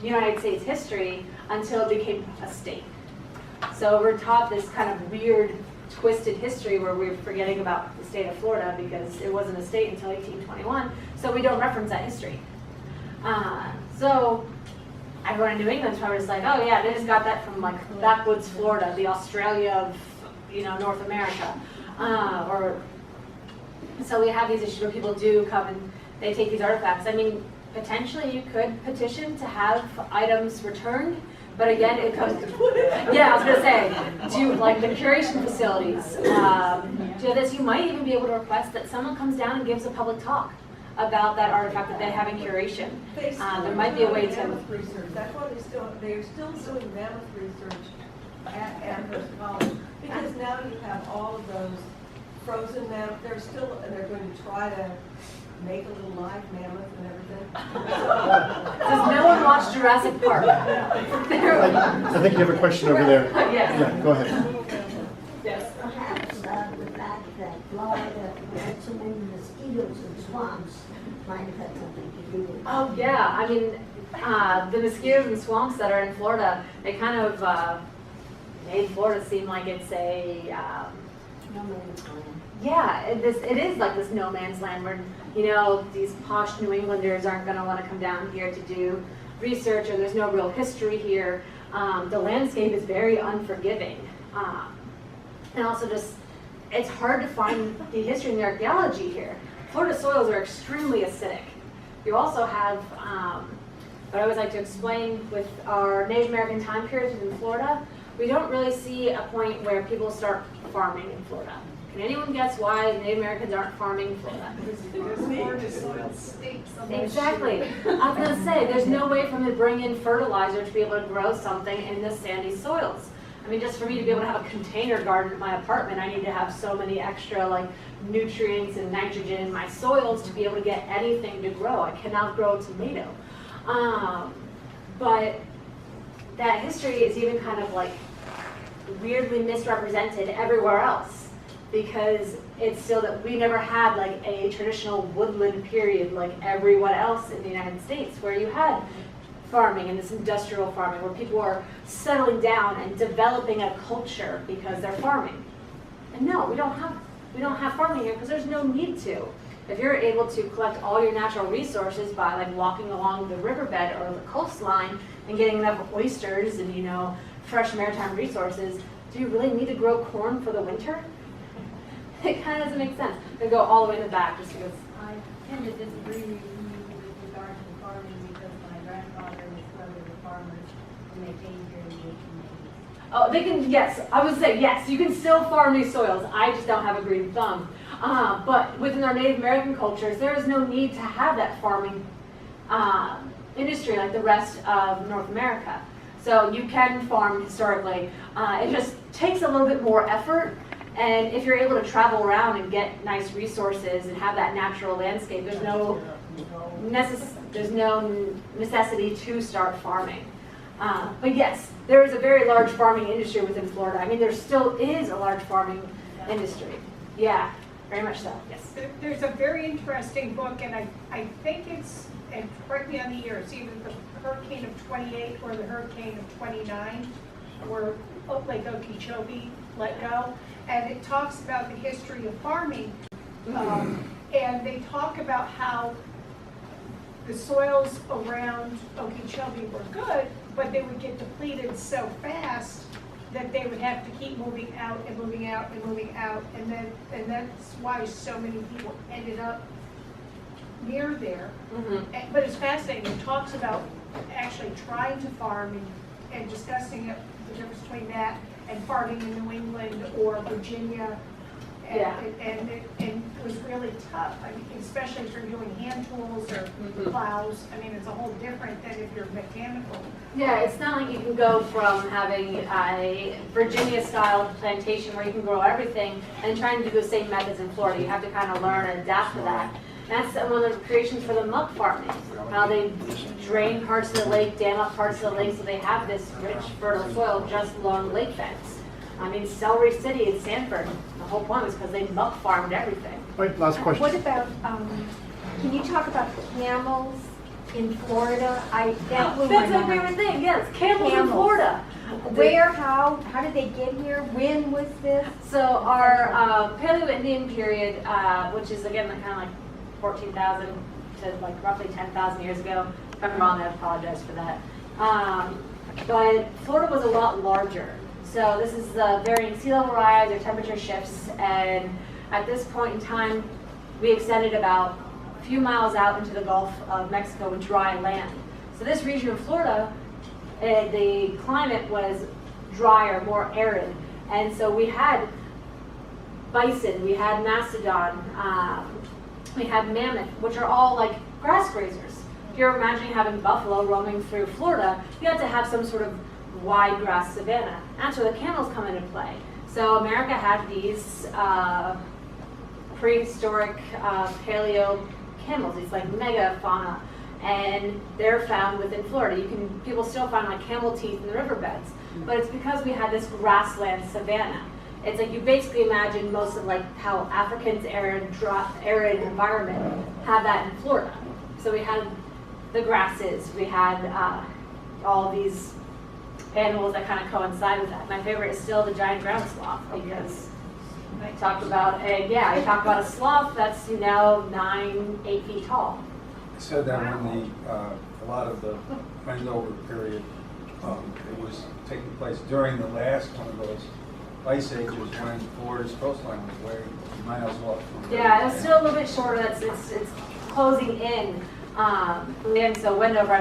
United States history until it became a state. So we're taught this kind of weird, twisted history where we're forgetting about the state of Florida because it wasn't a state until 1821, so we don't reference that history. So everyone in New England's probably just like, oh yeah, they just got that from like backwoods Florida, the Australia of, you know, North America. So we have these issues where people do come and they take these artifacts. I mean, potentially you could petition to have items returned, But again, it comes, yeah, I was gonna say, do like the curation facilities, do this, you might even be able to request that someone comes down and gives a public talk about that artifact that they have in curation. There might be a way to. Mammoth research, that's why they're still doing mammoth research at Amherst College. Because now you have all of those frozen mammoths, they're going to try to make a little live mammoth and everything. Does no one watch Jurassic Park? I think you have a question over there. Yes. Yeah, go ahead. Yes. Perhaps the fact that Florida had so many mosquitoes and swamps might have had something to do with it. Oh yeah, I mean, the mosquitoes and swamps that are in Florida, they kind of made Florida seem like it's a No man's land. yeah, it is like this no man's land where, you know, these posh New Englanders aren't going to want to come down here to do research, or there's no real history here. The landscape is very unforgiving. And also just, it's hard to find the history and the archaeology here. Florida soils are extremely acidic. You also have, what I always like to explain with our Native American time periods in Florida, we don't really see a point where people start farming in Florida. Can anyone guess why Native Americans aren't farming in Florida? Florida soil stinks. Exactly. I was going to say, there's no way for them to bring in fertilizer to be able to grow something in the sandy soils. I mean, just for me to be able to have a container garden in my apartment, I need to have so many extra like nutrients and nitrogen in my soils to be able to get anything to grow. I cannot grow a tomato. But that history is even kind of like weirdly misrepresented everywhere else, because it's still that we never had like a traditional woodland period like everyone else in the United States, where you had farming and this industrial farming where people are settling down and developing a culture because they're farming. And no, we don't have farming here because there's no need to. If you're able to collect all your natural resources by like walking along the riverbed or the coastline and getting enough oysters and, you know, fresh maritime resources, do you really need to grow corn for the winter? It kind of doesn't make sense. They go all the way in the back just because. I tend to disagree with you with regard to farming, because my grandfather and his brother were farmers and they came here in the 1880s. Oh, they can, yes, I would say yes, you can still farm these soils. I just don't have a green thumb. But within our Native American cultures, there is no need to have that farming industry like the rest of North America. So you can farm historically. It just takes a little bit more effort. And if you're able to travel around and get nice resources and have that natural landscape, there's no necessity to start farming. But yes, there is a very large farming industry within Florida. I mean, there still is a large farming industry. Yeah, very much so, yes. There's a very interesting book, and I think it's, and correct me on the year, it's either the hurricane of 28 or the hurricane of 29, where Lake Okeechobee let go. And it talks about the history of farming. And they talk about how the soils around Okeechobee were good, but they would get depleted so fast that they would have to keep moving out and moving out and moving out. And that's why so many people ended up near there. Mm-hmm. But it's fascinating. It talks about actually trying to farm and discussing it, the difference between that and farming in New England or Virginia. And it was really tough. I mean, especially if you're doing hand tools or plows. I mean, it's a whole different than if you're mechanical. Yeah, it's not like you can go from having a Virginia-style plantation where you can grow everything and trying to do the same methods in Florida. You have to kind of learn and adapt to that. And that's one of the creations for the muck farming, how they drain parts of the lake, dam up parts of the lake so they have this rich, fertile soil just along lake beds. I mean, Celery City in Sanford, the whole point was because they muck farmed everything. Right, last question. What about, can you talk about camels in Florida? That blew my That's my mind. favorite thing, yes, camels in Florida. Where, how did they get here? When was this? So our Paleo-Indian period, which is again kind of like 14,000 to like roughly 10,000 years ago. If I'm wrong, I apologize for that. But Florida was a lot larger. So this is the varying sea level rise or temperature shifts, and at this point in time, we extended about a few miles out into the Gulf of Mexico with dry land. So this region of Florida the climate was drier, more arid. And so we had bison, we had mastodon, we had mammoth, which are all like grass grazers. If you're imagining having buffalo roaming through Florida, you have to have some sort of wide grass savanna. That's where the camels come into play. So America had these prehistoric paleo camels, these like megafauna, and they're found within Florida. People still find like camel teeth in the riverbeds, but it's because we had this grassland savanna. It's like you basically imagine most of like how Africans arid environment have that in Florida. So we had the grasses, we had all these animals that kind of coincide with that. My favorite is still the giant ground sloth, because I talked about you talk about a sloth that's 8 feet tall. I said that when a lot of the Wendover period, it was taking place during the last one of those ice ages when Florida's coastline was way miles off. Yeah, it was still a little bit shorter. It's closing in. And so Wendover,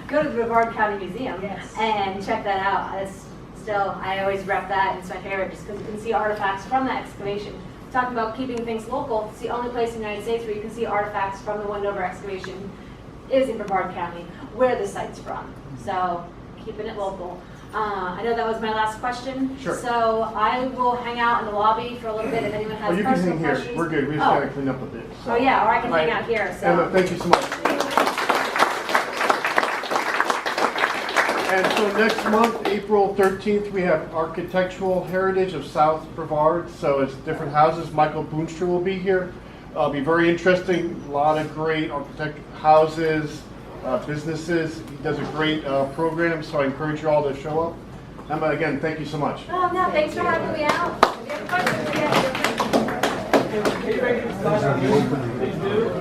go to the Brevard County Museum and check that out. It's still, I always rep that. It's my favorite just because you can see artifacts from the excavation. Talking about keeping things local, it's the only place in the United States where you can see artifacts from the Wendover excavation is in Brevard County, where the site's from. So keeping it local. I know that was my last question. Sure. So I will hang out in the lobby for a little bit if anyone has You can personal hang here. questions. We're good. We just gotta clean up a bit. So. Oh yeah, or I can hang out here. So. Emma, thank you so much. And so next month, April 13th, we have Architectural Heritage of South Brevard. So it's different houses. Michael Boonstra will be here. It'll be very interesting. A lot of great architect houses, businesses. He does a great program, so I encourage you all to show up. Emma, again, thank you so much. Oh no, thanks for having me out. If you have questions,